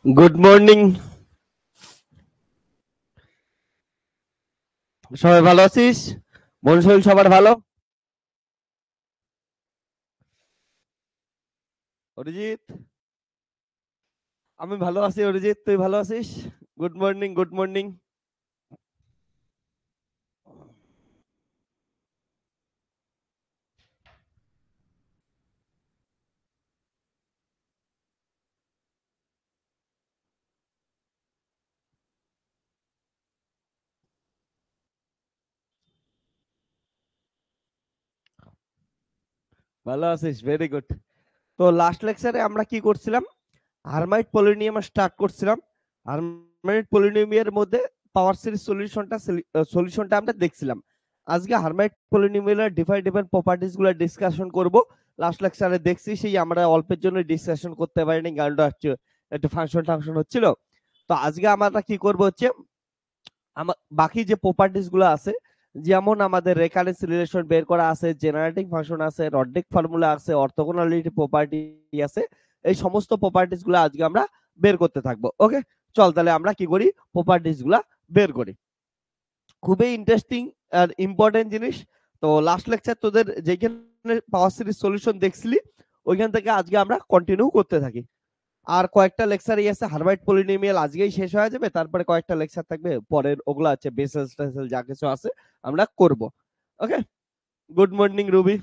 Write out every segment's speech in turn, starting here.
Good morning. সবাই ভালো আছিস? মন শরীর সবার ভালো? অরিজিৎ, আমি ভালো আছি। অরিজিৎ, তুই ভালো আছিস? Good morning, good morning. ভালো আছিস, ভেরি গুড। তো লাস্ট লেকচারে আমরা কি করছিলাম? হারমাইট পলিনিয়াম স্টার্ট করছিলাম। হারমাইট পলিনিয়ামের মধ্যে পাওয়ার সিরিজ সলিউশনটা আমরা দেখছিলাম। আজকে হারমাইট পলিনিয়ামের ডিফারেন্ট ডিফারেন্ট প্রপার্টিজ গুলো ডিসকাশন করব। লাস্ট লেকচারে দেখছি সেই আমরা অল্পের জন্য ডিসকাশন করতে পারিনি, কারণটা হচ্ছে একটু ফাংশন হচ্ছিল। তো আজকে আমরা কি করব হচ্ছে বাকি যে প্রপার্টিজ গুলো আছে, যেমন আমাদের রেকারেন্স রিলেশন বের করা আছে, জেনারেটিং ফাংশন আছে, রডরিক ফর্মুলা আছে, অর্থোগোনালিটি প্রপার্টি আছে, এই সমস্ত প্রপার্টিজ গুলো আজকে আমরা বের করতে থাকবো। ওকে, চল তাহলে আমরা কি করি, প্রপার্টিজ গুলা বের করি। খুবই ইন্টারেস্টিং আর ইম্পর্টেন্ট জিনিস। তো লাস্ট লেকচার তোদের যেখানে পাওয়ার সিরিজ সলিউশন দেখছিলি, ওইখান থেকে আজকে আমরা কন্টিনিউ করতে থাকি। আর কয়েকটা লেকচারই আছে, হারমাইট পলিনোমিয়াল আজকেই শেষ হয়ে যাবে, তারপরে কয়েকটা লেকচার থাকবে পরের, ওগুলো আছে বেসেল টেসেল যা কিছু আছে আমরা করব। Okay, good morning Ruby.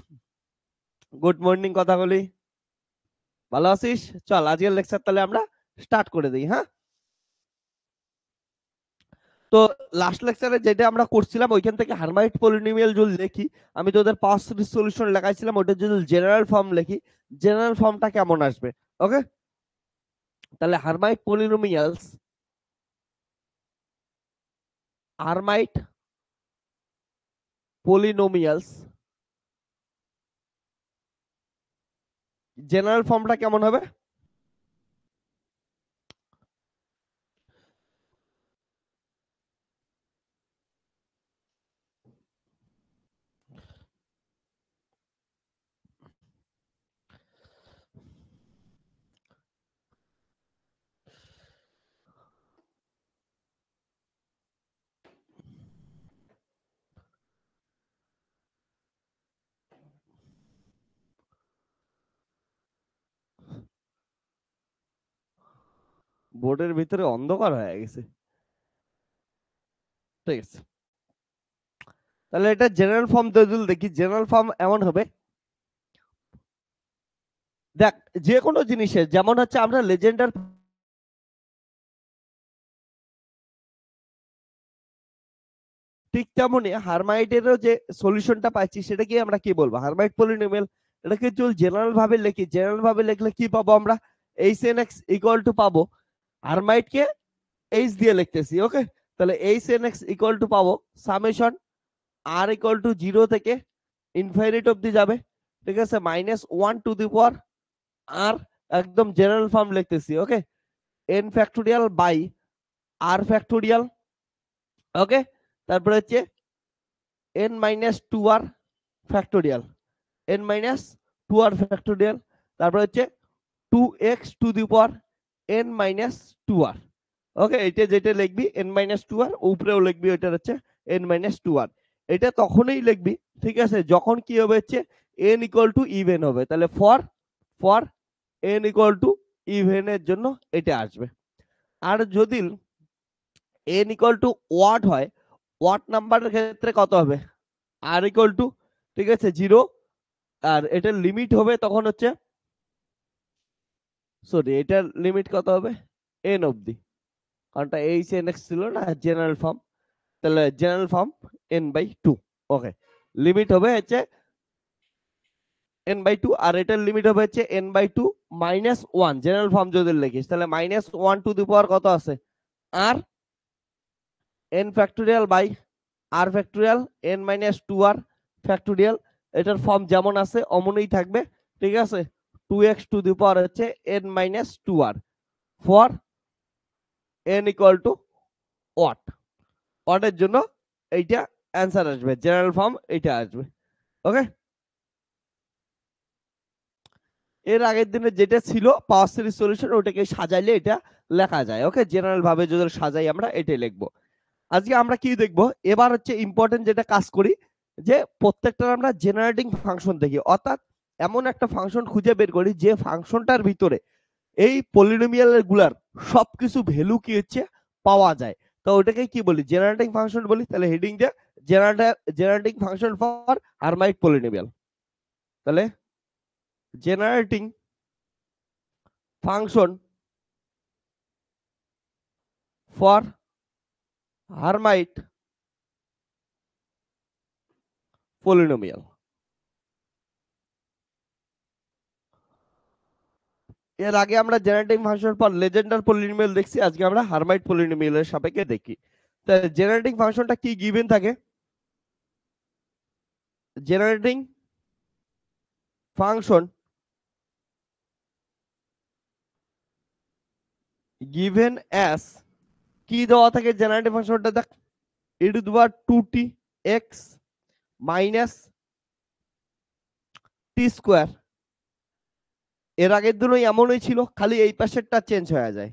Good morning, কথা বলি। ভালো আছিস? চল আজকের লেকচার তাহলে আমরা স্টার্ট করে দিই। হ্যাঁ, তো লাস্ট লেকচারে যেটা আমরা করছিলাম ওইখান থেকে হারমাইট পলিনোমিয়াল যদি দেখি, আমি তোদের পাওয়ার সিরিজ সলিউশন লেখাইছিলাম, ওটা যদি জেনারেল ফর্ম লিখি, জেনারেল ফর্মটা কেমন আসবে? ওকে, তাহলে Hermite polynomials, Hermite polynomials general ফর্মটা কেমন হবে? বোর্ডের ভিতরে অন্ধকার হয়ে গেছে। ঠিক আছে, তাহলে এটা জেনারেল ফর্ম যদি দেখি, জেনারেল ফর্ম এমন হবে। দেখ, যে কোনো জিনিসের যেমন হচ্ছে আমরা লেজেন্ডার, ঠিক তেমনই হারমাইটেরও যে সলিউশনটা পাইছি সেটা কি আমরা কি বলবো, হারমাইট পলিনোমিয়াল। এটাকে যদি জেনারেল ভাবে লিখি, জেনারেল ভাবে লিখলে কি পাবো আমরা? H n x equal two পাবো, হারমাইট কে এইচ দিয়ে লিখতেছি। ওকে, তাহলে H n x equal two পাবো সামেশন আর ইকুয়াল টু 0 থেকে ইনফাইনাইট অবধি যাবে। ঠিক আছে, -1 টু দি পাওয়ার আর, একদম জেনারেল ফর্ম লিখতেছি। Okay, n factorial by r factorial. Okay, তারপরে হচ্ছে n-2r ফ্যাক্টোরিয়াল, n-2r ফ্যাক্টোরিয়াল, তারপরে হচ্ছে 2x to the power n-2r। ওকে, এটা যেটা লিখবি n-2r, উপরেও লিখবি ওইটা হচ্ছে n-2r। এটা তখনই লিখবি, ঠিক আছে, যখন কি হবে হচ্ছে n ইকুয়াল টু ইভেন হবে। তাহলে for for n equal to ইভেনের জন্য এটা আসবে। আর যদি n ইকুয়াল টু ওয়াট হয়, ওয়াট নাম্বারের ক্ষেত্রে কত হবে? আর ইকুয়াল টু, ঠিক আছে, 0। আর এটার লিমিট হবে তখন হচ্ছে, সরি, এটার লিমিট কত হবে? n অবধি, কারণটা এইচ এন এক্স ছিল না জেনারেল ফর্ম। তাহলে জেনারেল ফর্ম n/2। ওকে, লিমিট হবে হচ্ছে n/2, আর এটার লিমিট হবে হচ্ছে n/2 -1। জেনারেল ফর্ম যদি লিখিস তাহলে -1 টু দি পাওয়ার কত আছে? আর n factorial by r factorial n-2r factorial. এটার ফর্ম যেমন আছে অমনই থাকবে। ঠিক আছে, 2x টু দি পাওয়ার হচ্ছে n-2r for n equal to what. ওয়াটের জন্য এইটা অ্যান্সার আসবে, জেনারেল ফর্ম এইটা আসবে। ওকে, এর আগের দিনে যেটা ছিল পাওয়ার সিরিজ সলিউশন, ওটাকে সাজাইলে এটা লেখা যায়। ওকে, জেনারেল ভাবে যদি সাজাই আমরা এটাই লিখবো। আজকে আমরা কি দেখবো, এবার হচ্ছে ইম্পর্টেন্ট যেটা কাজ করি, যে প্রত্যেকটার আমরা জেনারেটিং ফাংশন দেখি, অর্থাৎ এমন একটা ফাংশন খুঁজে বের করি যে ফাংশনটার ভিতরে এই পলিনোমিয়াল গুলার সবকিছু ভ্যালু কি হচ্ছে পাওয়া যায়। তো ওটাকে কি বলি, জেনারেটিং ফাংশন বলি। তাহলে হেডিং দিয়ে generating function for Hermite polynomial. তাহলে generating function for Hermite polynomial. এর আগে আমরা generating function for Legendre polynomial দেখছি, আজকে আমরা হার্মাইট পলিনোমিয়ালের সাপেক্ষে দেখি। তাহলে জেনারেটিং ফাংশনটা কি গিভেন থাকে, জেনারেটিং ফাংশন গিভেন অ্যাস, কি দেওয়া থাকে জেনারেটিং ফাংশনটা, দেখ e to the power 2t x minus t square. এর আগের দিনই এমনই ছিল, খালি এই পাশেরটা চেঞ্জ হয়ে যায়।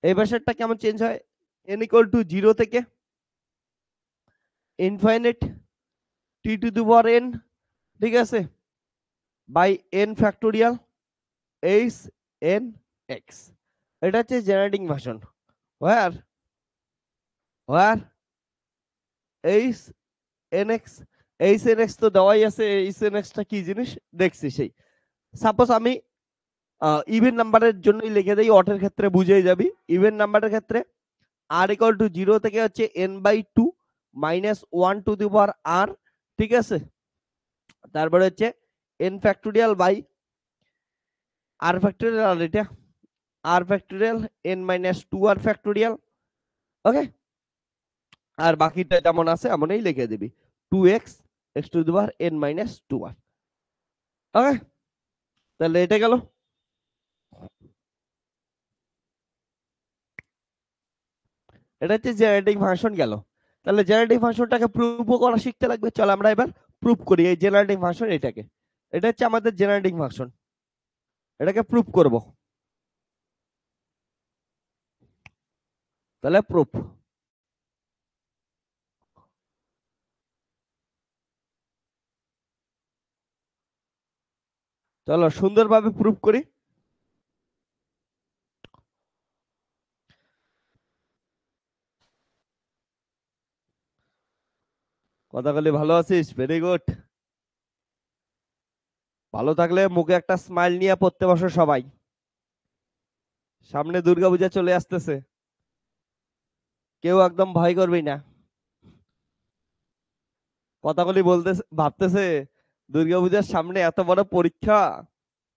এই পাশেরটা কেমন চেঞ্জ হয়, n ইকুয়াল টু 0 থেকে infinite t to the power n, ঠিক আছে, by n factorial H n x. এটা হচ্ছে generating function where where H n x. H n x তো দেওয়াই আছে, এইচ এন এক্সটা কি জিনিস দেখছি সেই। সাপোজ আমি ইভেন নাম্বারের জন্যই লিখে দেই, অটের ক্ষেত্রে বুঝেই যাবি। ইভেন নাম্বারের ক্ষেত্রে আর ইকুয়াল টু 0 থেকে হচ্ছে n/2 minus 1 to the power r, ঠিক আছে, তারপরে হচ্ছে n factorial by r factorial, আর এটা r factorial n minus 2r factorial. Okay, আর বাকিটা যেমন আছে এমনই লিখে দিবি, 2x x to the power n minus 2r। Okay, তাহলে এটা গেল। এটা হচ্ছে জেনারেটিং ফাংশন গেল। তাহলে জেনারেটিং ফাংশনটাকে প্রুফও করা শিখতে লাগবে। চলো আমরা এবার প্রুফ করি এই জেনারেটিং ফাংশন এটাকে। এটা হচ্ছে আমাদের জেনারেটিং ফাংশন, এটাকে প্রুফ করব। তাহলে প্রুফ, চলো সুন্দরভাবে প্রুফ করি। কথাগুলি ভালো আছিস? Very good. ভালো থাকলে মুখে একটা স্মাইল নিয়ে পড়তে বসো সবাই, সামনে দুর্গাপূজা চলে আসতেছে, কেউ একদম ভয় করবি না। কথাগুলি বলতে ভাবতেছে দুর্গাপূজার সামনে এত বড় পরীক্ষা,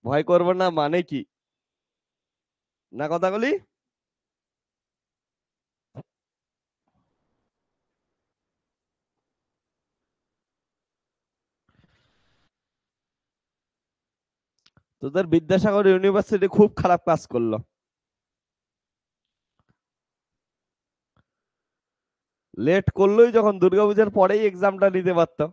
ভয় করবো না মানে কি, না কথাগুলি? তোদের বিদ্যাসাগর ইউনিভার্সিটি খুব খারাপ কাজ করলো, লেট করলোই যখন দুর্গাপূজার পরেই এক্সামটা নিতে পারতো।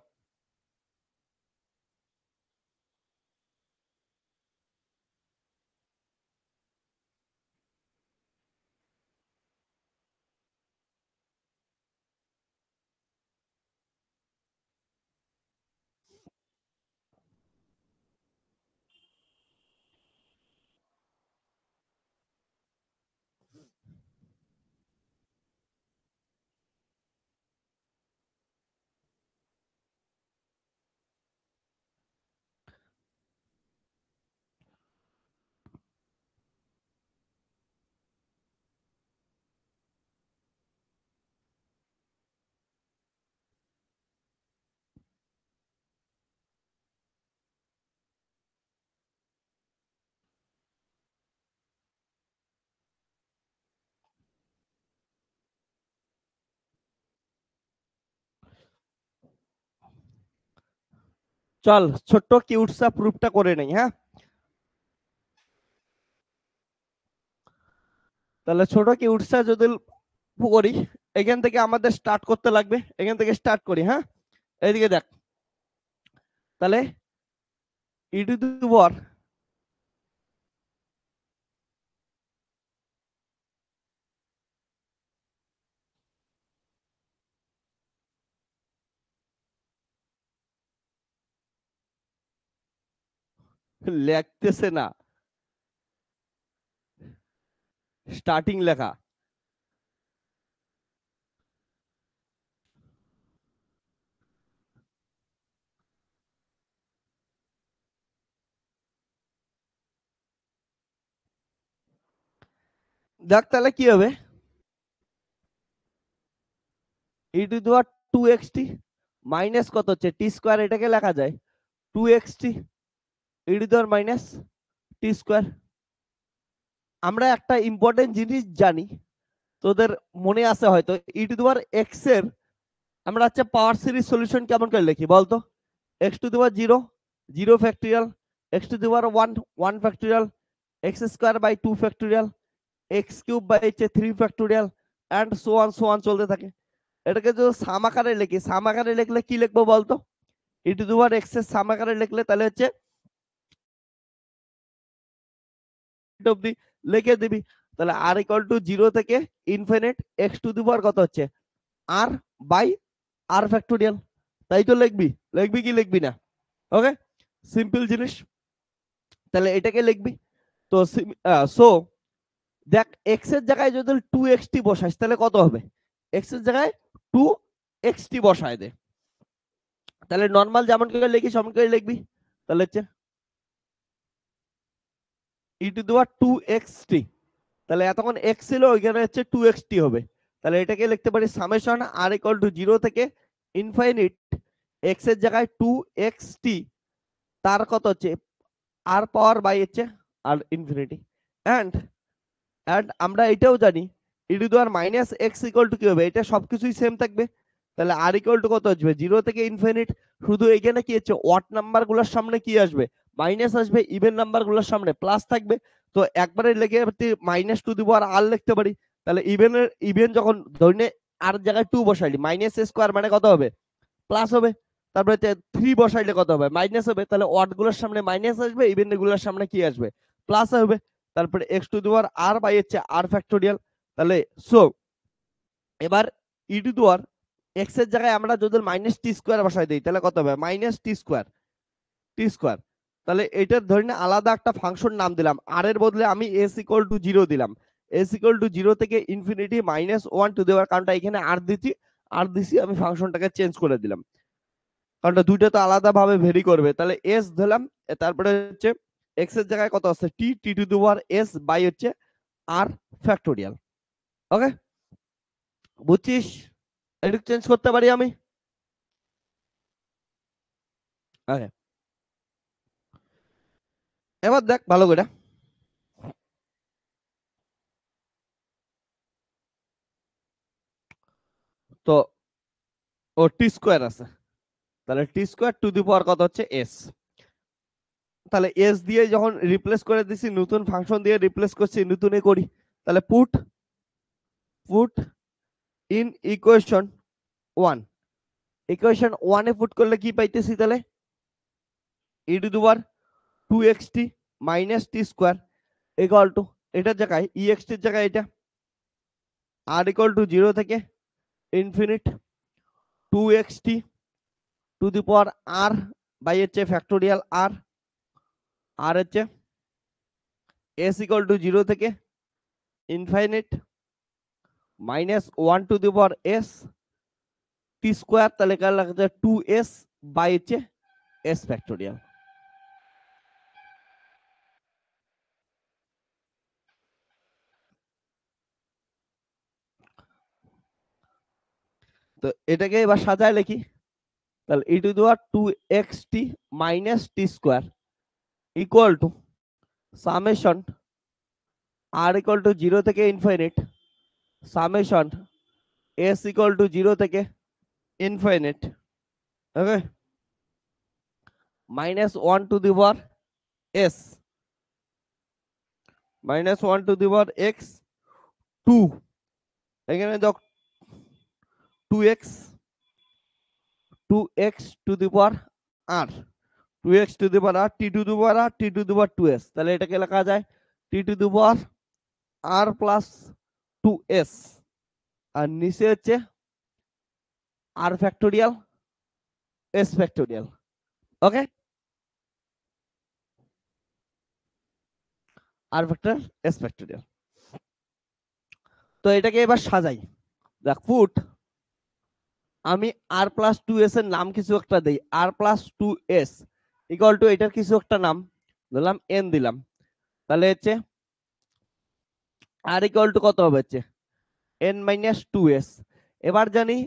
চল ছোট্ট কিউটসা প্রুফটা করে নেই, হ্যাঁ। তাহলে ছোট কিউটসা যদি করি, এখান থেকে আমাদের স্টার্ট করতে লাগবে, এখান থেকে স্টার্ট করি, হ্যাঁ। এইদিকে দেখ, তাহলে ই টু দি পাওয়ার লিখতেছে না, স্টার্টিং লেখা। দেখ তাহলে কি হবে, e to the power 2xt minus কত হচ্ছে টি স্কয়ার, এটাকে লেখা যায় 2xt E to the power minus T square. আমরা একটা ইম্পর্টেন্ট জিনিস জানি, তোদের মনে আছে হয়তো, ই টু দি পাওয়ার এক্স এর আমরা হচ্ছে পাওয়ার সিরিজ সলিউশন কেমন করে লিখি বলতো? X to the power 0 0 factorial, x to the power 1 1 factorial, x square by 2 factorial, x cube by 3 factorial and so on চলতে থাকে। এটাকে যদি সাম আকারে লিখি, সাম আকারে লিখলে কি লিখবো বলতো? ই টু দি পাওয়ার এক্স এর সাম আকারে লিখলে তাহলে হচ্ছে অব্দি লিখে দিবি। তাহলে আর ইকুয়াল টু 0 থেকে infinite x to the power কত হচ্ছে আর বাই আর ফ্যাক্টোরিয়াল, তাই তো লিখবি, লিখবি কি লিখবি না? ওকে, সিম্পল জিনিস। তাহলে এটাকে লিখবি। তো সো দেখ এক্স এর জায়গায় যদি 2xt বসাইস তাহলে কত হবে? এক্স এর জায়গায় 2xt বসায় দে, তাহলে নরমাল যেমন করে লিখিস সেমন করে লিখবি। তাহলে হচ্ছে e to the power 2xt, তাহলে এতক্ষণ এক্স ছিল ওইখানে হচ্ছে 2xt হবে। তাহলে এটাকে লিখতে পারি সামেশন আর ইকুয়াল টু 0 থেকে ইনফাইনিট এক্স এর জায়গায় 2xt তার কত হচ্ছে আর পাওয়ার বাই হচ্ছে আর ইনফিনিটি। এন্ড এন্ড আমরা এটাও জানি e to the power minus x equal to কি হবে, এটা সবকিছুই সেম থাকবে। তাহলে আর ইকুয়াল টু কত আসবে 0 থেকে ইনফিনিট, শুধু এখানে কি হচ্ছে অড নাম্বার গুলোর সামনে কি আসবে মাইনাস আসবে, ইভেন নাম্বার গুলোর সামনে প্লাস থাকবে। তো একবারে লেগে মাইনাস টু দি পাওয়ার আর লিখতে পারি। তাহলে ইভেন যখন ধরে আর জায়গায় 2 বসাইলি মাইনাস স্কোয়ার মানে কত হবে প্লাস হবে, তারপরে 3 বসাইলে কত হবে মাইনাস হবে। তাহলে অড গুলোর সামনে মাইনাস আসবে, ইভেন গুলোর সামনে কি আসবে প্লাস হবে। তারপরে x to the power r by হচ্ছে আর ফ্যাক্টোরিয়াল। তাহলে সো এবার ই টু দি পাওয়ার এক্স এর জায়গায় আমরা যদি মাইনাস টি স্কোয়ার বসাই দিই তাহলে কত হবে মাইনাস টি স্কোয়ার। তাহলে এটার ধরে না আলাদা একটা ফাংশন নাম দিলাম, আর এর বদলে আমি এস ইকুয়াল টু 0 দিলাম। এস ইকুয়াল টু 0 থেকে ইনফিনিটি -1 টু দেওয়ার কারণটা এখানে আর দিছি আমি ফাংশনটাকে চেঞ্জ করে দিলাম, কারণটা দুইটা তো আলাদা ভাবে ভেরি করবে। তাহলে এস দিলাম, তারপরে হচ্ছে এক্স এর জায়গায় কত আছে t t to the power s by হচ্ছে আর ফ্যাক্টোরিয়াল। ওকে, বুঝছিস? এটা চেঞ্জ করতে পারি আমি। ওকে, এবার দেখ ভালো করে। তো ও টি স্কোয়ার আছে, তাহলে টি স্কোয়ার টু দি পাওয়ার কত হচ্ছে এস। তাহলে এস দিয়ে যখন রিপ্লেস করে দিছি, নতুন ফাংশন দিয়ে রিপ্লেস করছি, নতুনে করি। তাহলে put put in equation 1, equation 1 এ পুট করলে কি পাইতেছি তাহলে e to the power 2xt minus t square equal to এটার জায়গায় ext এর জায়গায় এটা আর ইকুয়াল টু 0 থেকে infinite 2xt to the power r by হচ্ছে ফ্যাক্টোরিয়াল আর, আর হচ্ছে এস ইকুয়াল টু 0 থেকে infinite -1 to the power s t square, তাহলে কার লাগছে 2s বাই হচ্ছে এস ফ্যাক্টোরিয়াল। তো এটাকে এবার সাজায় লিখি। তাহলে e to the power 2xt minus t square equal to summation r equal to 0 থেকে infinite summation s equal to 0 থেকে infinite, okay, -1 to the power s -1 to the power x 2, এখানে দেখ 2x to the power r 2x to the power r t to the power r t to the power 2s, তাহলে এটাকে লেখা যায় টি to the power R plus 2s, আর নিচে হচ্ছে r factorial S factorial. Okay, আর factor S factorial. তো এটাকে এবার সাজাই। দেখ ফুট, আমি আর প্লাস টু এস এর নাম কিছু একটা দেই, r plus two s equal to এটার কিছু একটা নাম দিলাম, এন দিলাম। তাহলে হচ্ছে আর ইকুয়াল টু কত হবে, হচ্ছে এন মাইনাস টু এস। এবার জানি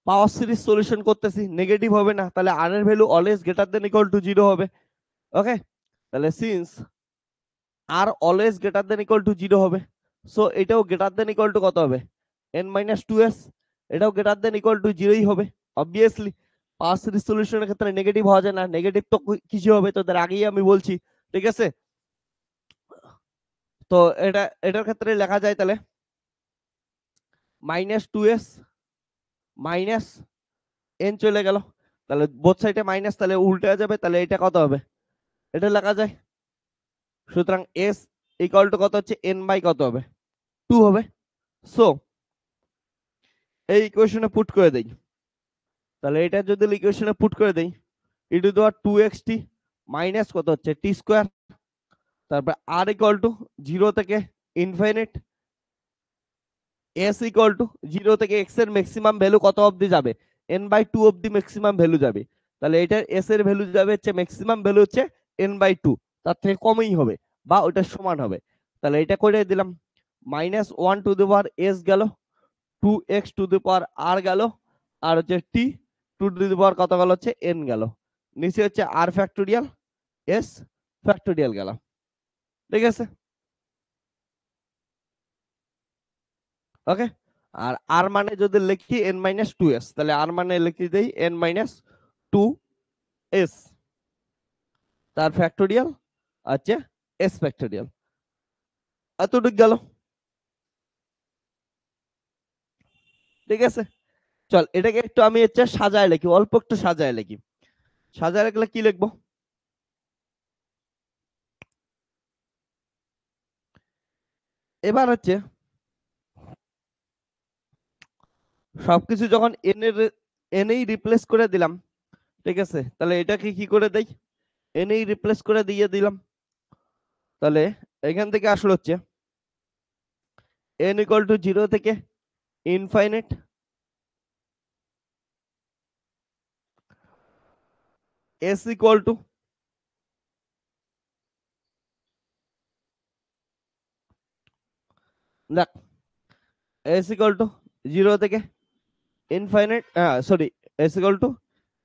পাওয়ার সিরিজ সলিউশন করতেছি, নেগেটিভ হবে না, তাহলে আর এর value always greater than equal to zero হবে। ওকে, তাহলে since r always greater than equal to zero হবে, সো এটাও গ্রেটার দেন ইকুয়াল টু কত হবে, এন মাইনাস টু এস। এটাও গ্রেটার দেন ইকুয়াল টু জিরোই হবে অবভিয়াসলি। পাওয়ার সিরিজ সলিউশনের ক্ষেত্রে নেগেটিভ হওয়া যায় না, নেগেটিভ তো কিছু হবে, তোদের আগেই আমি বলছি। ঠিক আছে, তো এটার ক্ষেত্রে লেখা যায় তাহলে minus two s minus n চলে গেল, তাহলে বোথ সাইডে মাইনাস, তাহলে উল্টে যাবে, তাহলে এটা কত হবে, এটা লেখা যায়। সুতরাং এস ইকুয়াল টু কত হচ্ছে, এন বাই কত হবে, টু হবে। সো এই ইকুয়েশনে পুট করে দেই, তাহলে এটা যদি ইকুয়েশনে পুট করে দেই, e to the power two x t minus কত হচ্ছে টি স্কোয়ার, তারপর আর ইকুয়াল টু জিরো থেকে infinite, s equal to zero থেকে এক্স এর ম্যাক্সিমাম ভ্যালু কত অবধি যাবে, এন বাই টু অবধি ম্যাক্সিমাম ভ্যালু যাবে। তাহলে এটার এস এর ভ্যালু যাবে হচ্ছে ম্যাক্সিমাম ভ্যালু হচ্ছে এন বাই টু, তার থেকে কমই হবে বা ওটা সমান হবে। তাহলে এটা করে দিলাম, minus one to the power S গেল, two x to the power আর গেল, আর হচ্ছে টি টু দি পাওয়ার কত গেল হচ্ছে এন গেল, নিচে হচ্ছে আর ফ্যাক্টোরিয়াল এস ফ্যাক্টোরিয়াল গেল। ঠিক আছে, ওকে। আর আর মানে যদি লিখি এন মাইনাস টু এস, তাহলে আর মানে লিখে দেই এন মাইনাস টু এস, তার ফ্যাক্টোরিয়াল আছে এস ফ্যাক্টোরিয়াল। এতটুকু গেল। ঠিক আছে, চল এটাকে একটু আমি হচ্ছে সাজায় লিখি, অল্প একটু সাজায় লিখি। সাজায় লিখলে কি লিখবো, এবার হচ্ছে সবকিছু যখন এন এর এনেই রিপ্লেস করে দিলাম, ঠিক আছে, তাহলে এটাকে কি করে দেই, এনেই রিপ্লেস করে দিয়ে দিলাম। তাহলে এখান থেকে আসলে হচ্ছে এন ইকুয়াল টু জিরো থেকে ইনফাইনাইট, এস ইকুয়াল টু দেখ এস ইকুয়াল টু জিরো থেকে infinite, sorry, S equal to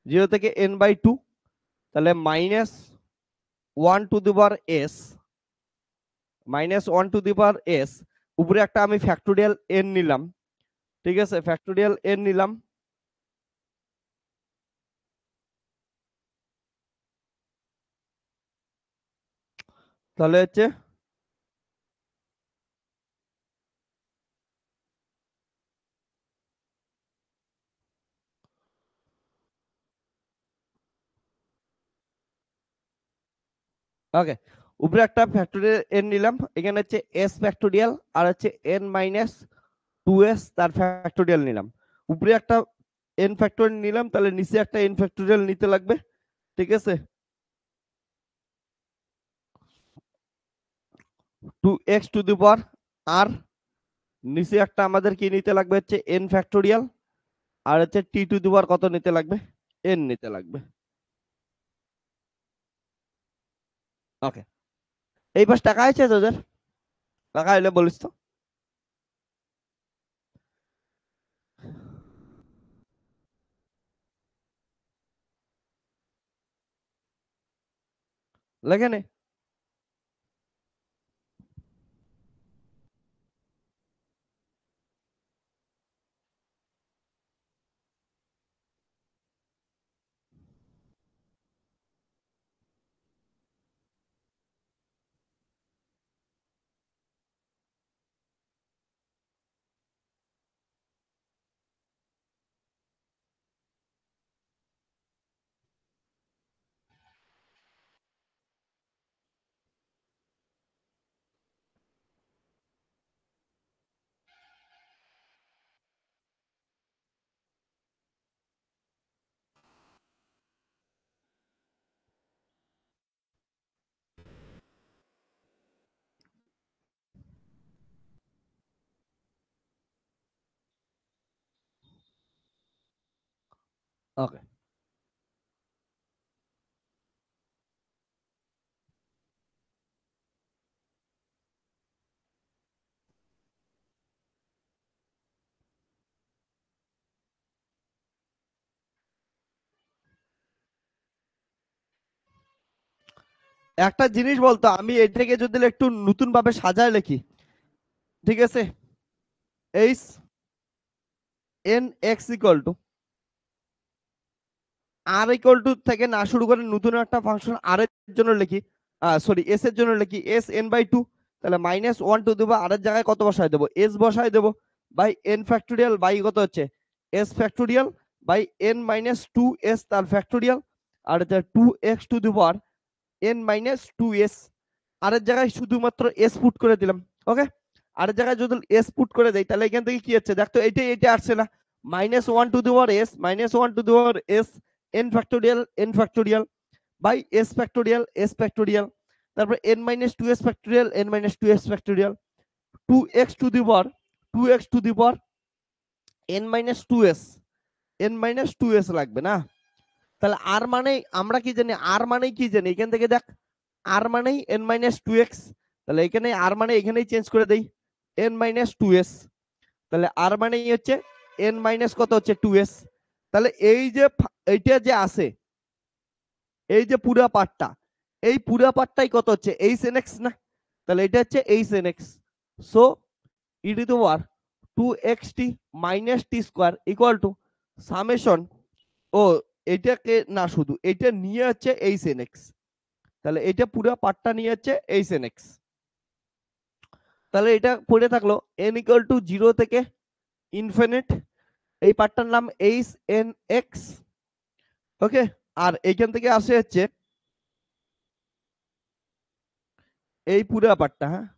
zero থেকে এন বাই টু, তাহলে minus one to the power s, minus one to the power S, উপরে একটা আমি factorial N নিলাম। ঠিক আছে, ফ্যাক্টোরিয়াল এন নিলাম, তাহলে হচ্ছে ওকে, উপরে একটা ফ্যাক্টোরিয়াল এন নিলাম, এখানে হচ্ছে এস ফ্যাক্টোরিয়াল আর হচ্ছে এন মাইনাস টু এস তার ফ্যাক্টোরিয়াল নিলাম। উপরে একটা এন ফ্যাক্টোরিয়াল নিলাম, তাহলে নিচে একটা এন ফ্যাক্টোরিয়াল নিতে লাগবে। ঠিক আছে, two x to the power আর, নিচে একটা আমাদের কি নিতে লাগবে হচ্ছে এন ফ্যাক্টোরিয়াল, আর হচ্ছে টি টু দি পাওয়ার কত নিতে লাগবে, এন নিতে লাগবে। ওকে, এই পাশ টাকা আছে তোদের, টাকা হইলে বলিস তো। লেখে নে। ওকে, একটা জিনিস বলতো, আমি এটাকে যদি একটু নতুন ভাবে সাজায় লিখি, ঠিক আছে, H n x equal to r equal to থেকে না শুরু করে নতুন একটা ফাংশন আর এর জন্য লিখি, সরি এস এর জন্য লিখি এস এন বাই টু, তাহলে মাইনাস ওয়ান টু দেবো, আর এর জায়গায় কত বসায় দেবো, এস বসায় দেবো, বাই এন ফ্যাক্টোরিয়াল বাই কত হচ্ছে s factorial by n minus two s তার ফ্যাক্টোরিয়াল, আর এটা two x to the power n minus two s, আর এর জায়গায় শুধুমাত্র এস পুট করে দিলাম। ওকে, আর এর জায়গায় যদি এস পুট করে দেই তাহলে এখান থেকে কি হচ্ছে দেখতো, এটা আসছে না, minus one to the power s minus one to the power s n factorial by s factorial, তারপর n minus two s factorial n minus two s factorial, two x to the power n minus two s লাগবে না, তাহলে আর মানে আমরা কি জানি, আর মানে কি জানি, এখান থেকে দেখ আর মানেই এন মাইনাস টু এক্স, তাহলে এখানে আর মানে এখানেই চেঞ্জ করে দেই এন মাইনাস টু এস, তাহলে আর মানেই হচ্ছে এন মাইনাস কত হচ্ছে টু এস, তাহলে এই যে এইটা যে আছে, এই যে পুরা পার্টটা, এই পুরা পার্টটাই কত হচ্ছে এইচ এন এক্স না, তাহলে এটা হচ্ছে H n x, so e to the power two x t minus t square equal to summation, ও এটাকে না শুধু এটা নিয়ে হচ্ছে এইচ এন এক্স, তাহলে এটা পুরো পার্টটা নিয়ে হচ্ছে এইচ এন এক্স, তাহলে এটা পড়ে থাকলো এন ইকুয়াল টু জিরো থেকে ইনফিনিট, এই পার্টটার নাম এইচ এন এক্স। ওকে, আর এইখান থেকে আসে হচ্ছে এই পুরো পার্টটা, হ্যাঁ,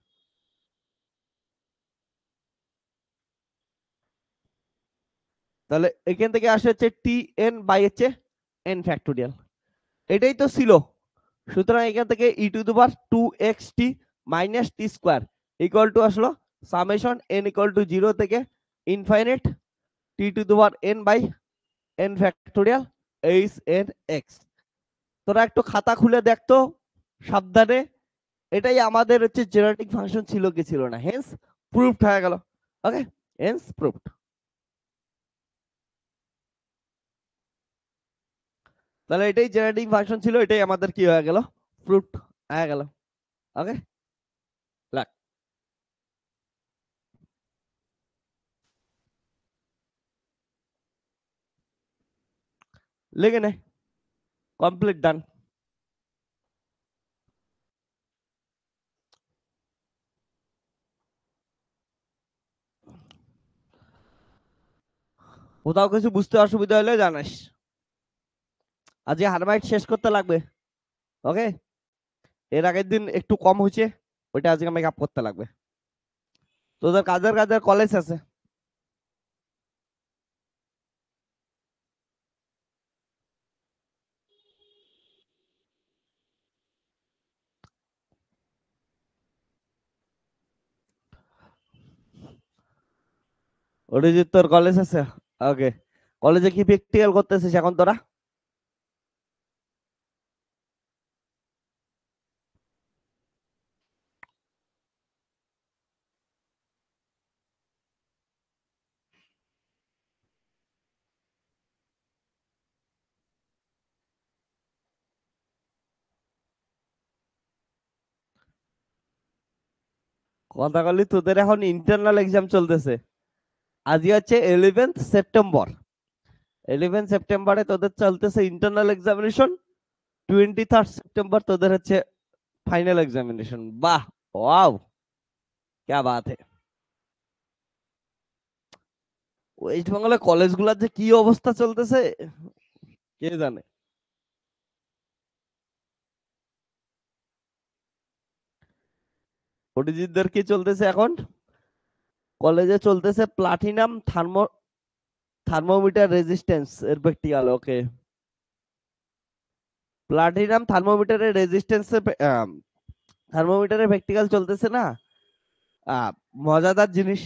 তাহলে এখান থেকে আসে হচ্ছে টি এন বাই হচ্ছে এন ফ্যাক্টোরিয়াল, এটাই তো ছিল, সুতরাং এখান থেকে e to the power two x t minus t square equal to আসলো summation n equal to zero থেকে infinite t to the power n by n factorial H n x. তোরা একটু খাতা খুলে দেখতো সাবধানে, এটাই আমাদের হচ্ছে জেনারেটিক ফাংশন ছিল কি ছিল না, হেন্স প্রুফড হয়ে গেল। ওকে, হেন্স প্রুফড, তাহলে এটাই জেনারেটিক ফাংশন ছিল, এটাই আমাদের কি হয়ে গেল, প্রুফড হয়ে গেল। ওকে, লাগ লেগে নে, কমপ্লিট ডান। কোথাও কিছু বুঝতে অসুবিধা হলে জানাস, আজকে হারমাইট শেষ করতে লাগবে। ওকে, এর আগের দিন একটু কম হয়েছে, ওইটা আজকে মেক আপ করতে লাগবে। তোদের কাজের কাজের কলেজ আছে, অরিজিৎ তোর কলেজ আছে। ওকে, কলেজে কি প্র্যাকটিক্যাল করতেছিস এখন তোরা? কথা বলি, তোদের এখন ইন্টারনাল এক্সাম চলতেছে, আজকে হচ্ছে 11 সেপ্টেম্বর, 11 সেপ্টেম্বরে তোদের চলতেছে ইন্টারনাল এক্সামিনেশন, 23 সেপ্টেম্বর তোদের হচ্ছে ফাইনাল এক্সামিনেশন। বাহ, ওয়াও, क्या बात है। ওয়েস্ট বেঙ্গলের কলেজগুলোর যে কি অবস্থা চলতেছে কে জানে। অরিজিৎদের কি চলতেছে এখন? কলেজে চলতেছে প্লাটিনাম থার্মোমিটার রেজিস্ট্যান্স এর প্র্যাকটিক্যাল। ওকে, প্লাটিনাম থার্মোমিটারের রেজিস্ট্যান্স, থার্মোমিটারের প্র্যাকটিক্যাল চলতেছে না, মজাদার জিনিস।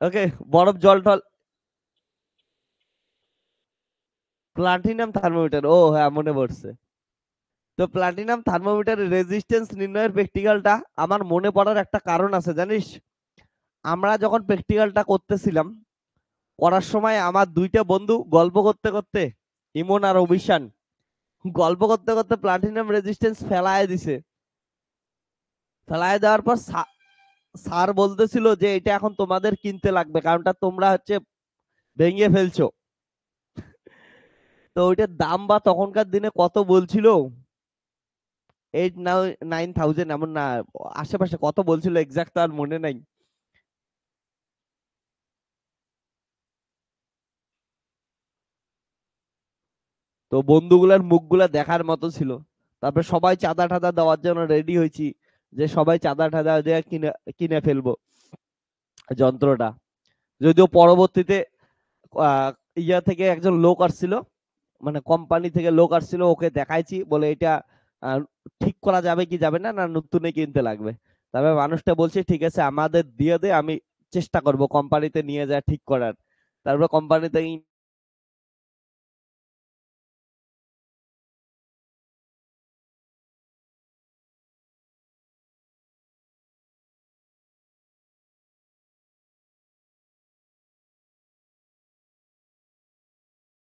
ওকে, বরফ জল টল, প্লাটিনাম থার্মোমিটার, ও হ্যাঁ মনে পড়ছে। তো প্লাটিনাম থার্মোমিটারের রেজিস্ট্যান্স নির্ণয়ের প্র্যাকটিক্যালটা আমার মনে পড়ার একটা কারণ আছে জানিস। আমরা যখন প্র্যাকটিক্যালটা করতেছিলাম, করার সময় আমার দুইটা বন্ধু গল্প করতে করতে, ইমন আর অভিশান, গল্প করতে করতে প্লাটিনাম রেজিস্ট্যান্স ফেলায় দিছে। ফেলায় দেওয়ার পর স্যার বলতেছিল যে এটা এখন তোমাদের কিনতে লাগবে, কারণটা তোমরা হচ্ছে ভেঙে ফেলছো। তো ওইটার দাম বা তখনকার দিনে কত বলছিল, 8-9 thousand এমন না, আশেপাশে কত বলছিল এক্সাক্ট আর মনে নাই। তো বন্ধুগুলার মুখগুলা দেখার মতো ছিল। তারপর সবাই চাঁদা টাদা দেওয়ার জন্য রেডি হয়েছি, যে সবাই চাঁদা টাদা দিয়ে কিনে কিনে ফেলবো যন্ত্রটা। যদিও পরবর্তীতে আহ, ইয়া থেকে একজন লোক আসছিল, মানে কোম্পানি থেকে লোক আসছিল, ওকে দেখাইছি বলে এটা আহ, ঠিক করা যাবে কি যাবে না, না নতুনে কিনতে লাগবে। তবে মানুষটা বলছে ঠিক আছে আমাদের দিয়ে দে, আমি চেষ্টা করব কোম্পানিতে নিয়ে যায় ঠিক করার। তারপর কোম্পানিতে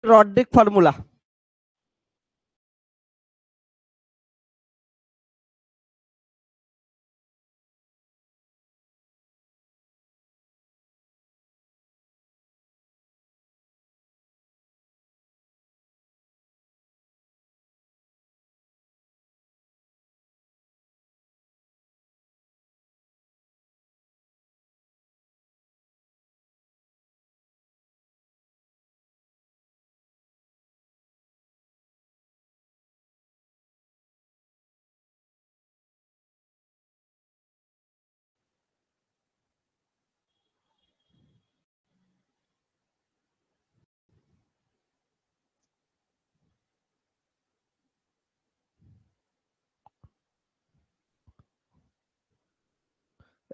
রড্রিক ফর্মুলা।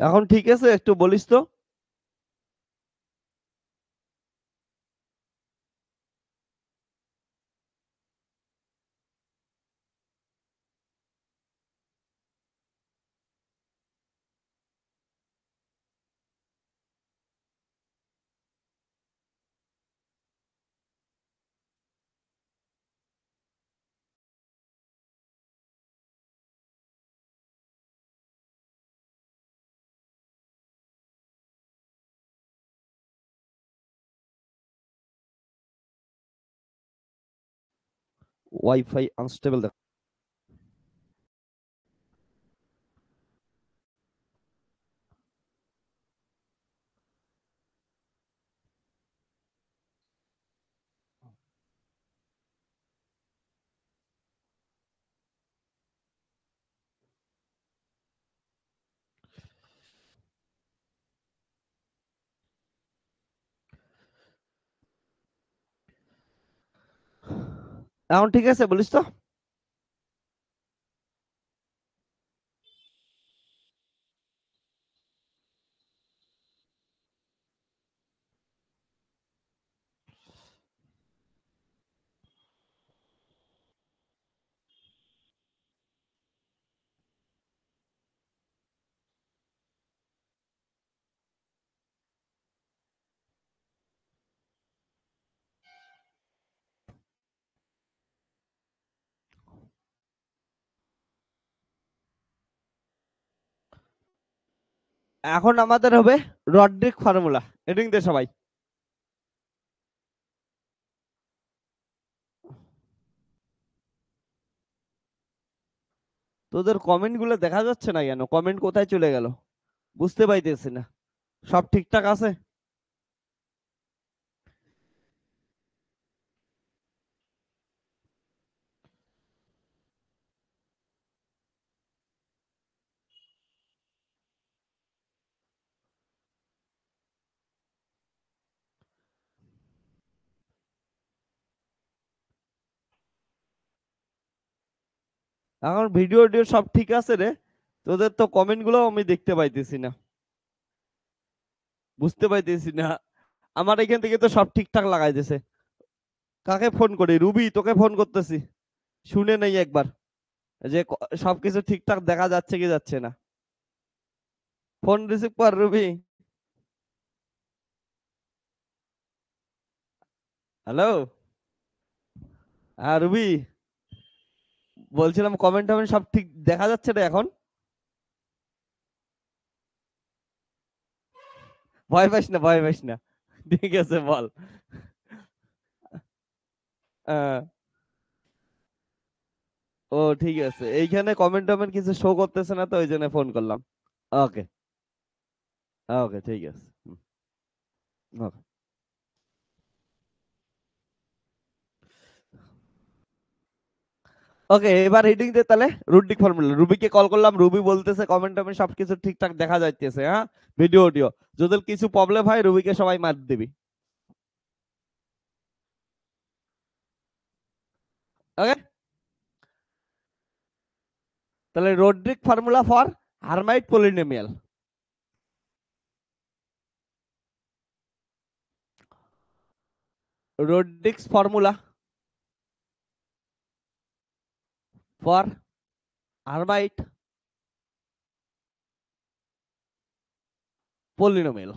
এখন ঠিক আছে, একটু বলিস তো। Wifi unstable. এখন ঠিক আছে বলিস তো। এখন আমাদের হবে রড্রিক ফর্মুলা। এডিং দে সবাই। তোদের কমেন্ট গুলো দেখা যাচ্ছে না কেন? কমেন্ট কোথায় চলে গেল বুঝতে পাইতেছি না। সব ঠিকঠাক আছে? এখন ভিডিও টিডিও সব ঠিক আছে রে। তোদের তো কমেন্ট গুলো আমি দেখতে পাইতেছি না, বুঝতে পাইতেছি না। আমার এখান থেকে তো সব ঠিকঠাক লাগাই দিছে। কাকে ফোন করি? রুবি, তোকে ফোন করতেছি, শুনে নেই একবার যে সবকিছু ঠিকঠাক দেখা যাচ্ছে কি যাচ্ছে না। ফোন রিসিভ কর রুবি। হ্যালো। হ্যাঁ রুবি, বলছিলাম কমেন্ট টমেন্ট সব ঠিক দেখা যাচ্ছে না এখন? ভয় পাইস না, ভয় পাইস না, ঠিক আছে বল। আহ, ও ঠিক আছে, এইখানে কমেন্ট টমেন্ট কিছু শো করতেছে না তো, ওই জন্য ফোন করলাম। ওকে। ওকে ঠিক আছে। ওকে। ওকে, এবার হেডিং দে তাহলে। রুডিক ফর্মুলা, রুবিকে কল করলাম, রুবি বলতেছে কমেন্ট টমেন্ট সবকিছু ঠিকঠাক দেখা যাইতেছে, হ্যাঁ, ভিডিও অডিও। যদি কিছু প্রবলেম হয় রুবিকে সবাই মার দিবি। ওকে, তাহলে Rodrigues formula for Hermite polynomial. Rodrigues formula for Hermite polynomial.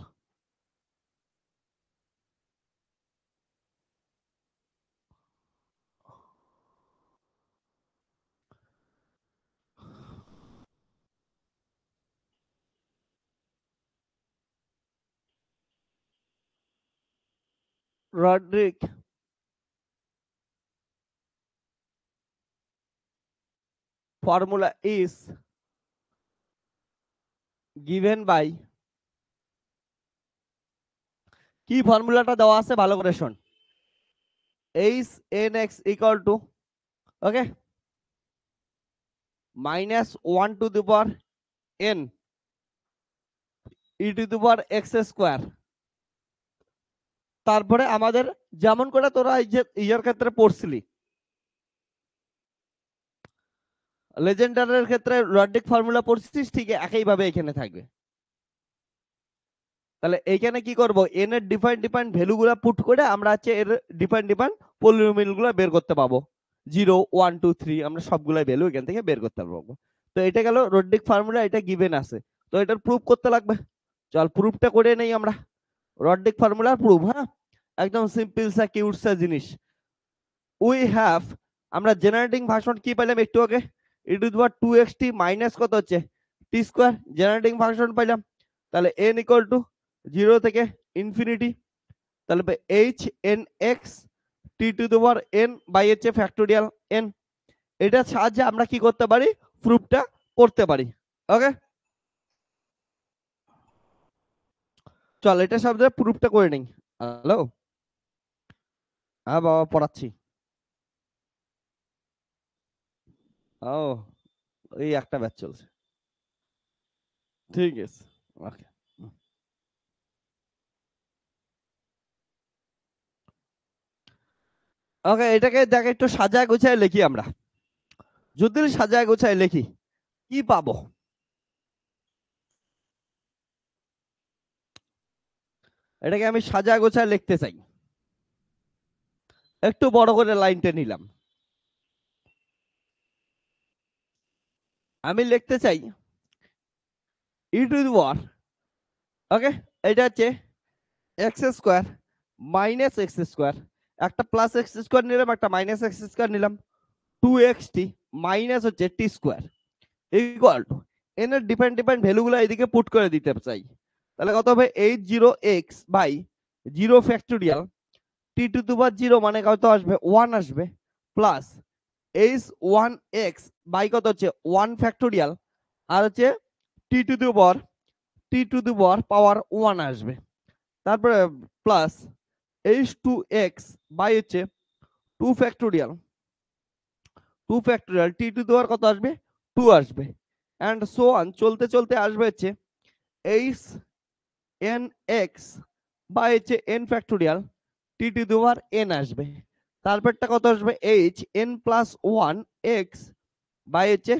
Rodrigues formula is given by, কি ফর্মুলাটা দেওয়া আছে ভালো করে শোন, H n x equal two, okay, minus one to the power N E to the power x square. তারপরে আমাদের যেমন করে তোরা এই যে ইয়ার ক্ষেত্রে পড়ছিলি, লেজেন্ডারের ক্ষেত্রে রোড্রিক ফর্মুলা পড়ছিস, ঠিক একইভাবে এখানে থাকবে। তাহলে এইখানে কি করব, এন এর ডিফাইন ডিফাইন ভ্যালু গুলা পুট করে আমরা হচ্ছে এর ডিফাইন ডিফাইন পলিনোমিয়াল গুলা বের করতে পাবো। 0 1 2 3 আমরা সবগুলাই ভ্যালু এখান থেকে বের করতে পারবো। তো এটা গেল রোড্রিক ফর্মুলা, এটা গিভেন আছে। তো এটার প্রুফ করতে লাগবে, চল প্রুফটা করে নেই আমরা। রোড্রিক ফর্মুলার প্রুফ, হ্যাঁ, একদম সিম্পল সা কিউট সা জিনিস। উই হ্যাভ, আমরা জেনারেটিং ফাংশন কি পাইলাম একটু আগে, ই to the power 2xt minus কত হচ্ছে টি স্কোয়ার, জেনারেটিং ফাংশন পাইলাম। তাহলে n ইকুয়াল টু 0 থেকে ইনফিনিটি, তাহলে H n x t to the power n by হচ্ছে ফ্যাক্টোরিয়াল n। এটার সাহায্যে আমরা কি করতে পারি, প্রুফটা করতে পারি। ওকে, চল এটার সাহায্যে প্রুফটা করে নেই। হ্যালো, হ্যাঁ বাবা পড়াচ্ছি। ও, এই একটা ব্যাচ চলছে, ঠিক আছে। ওকে, ওকে, এটাকে দেখ একটু সাজায় গুছায় লিখি আমরা। যদি সাজায় গুছায় লিখি কি পাবো, এটাকে আমি সাজায় গোছায় লিখতে চাই। একটু বড় করে লাইনটা নিলাম, আমি লিখতে চাই ই টু দি পাওয়ার, ওকে, এটা হচ্ছে x square minus x square, একটা প্লাস এক্স স্কোয়ার নিলাম, একটা মাইনাস এক্স স্কোয়ার নিলাম, 2xt মাইনাস হচ্ছে t square equal to n এর ডিফারেন্ট ডিফারেন্ট ভ্যালুগুলো এদিকে পুট করে দিতে চাই। তাহলে কত হবে 80x by 0 factorial t to the power 0 মানে কত আসবে 1 আসবে, প্লাস h1x বাই কত হচ্ছে 1 ফ্যাক্টোরিয়াল, আর হচ্ছে টি টু দি পাওয়ার পাওয়ার 1 আসবে। তারপরে প্লাস h2x বাই হচ্ছে 2 factorial t to the power কত আসবে 2 আসবে, এন্ড সো অন চলতে চলতে আসবে হচ্ছে এইচ এন এক্স বাই হচ্ছে n factorial t to the power n আসবে। তারপরটা কত আসবে H n plus one x by হচ্ছে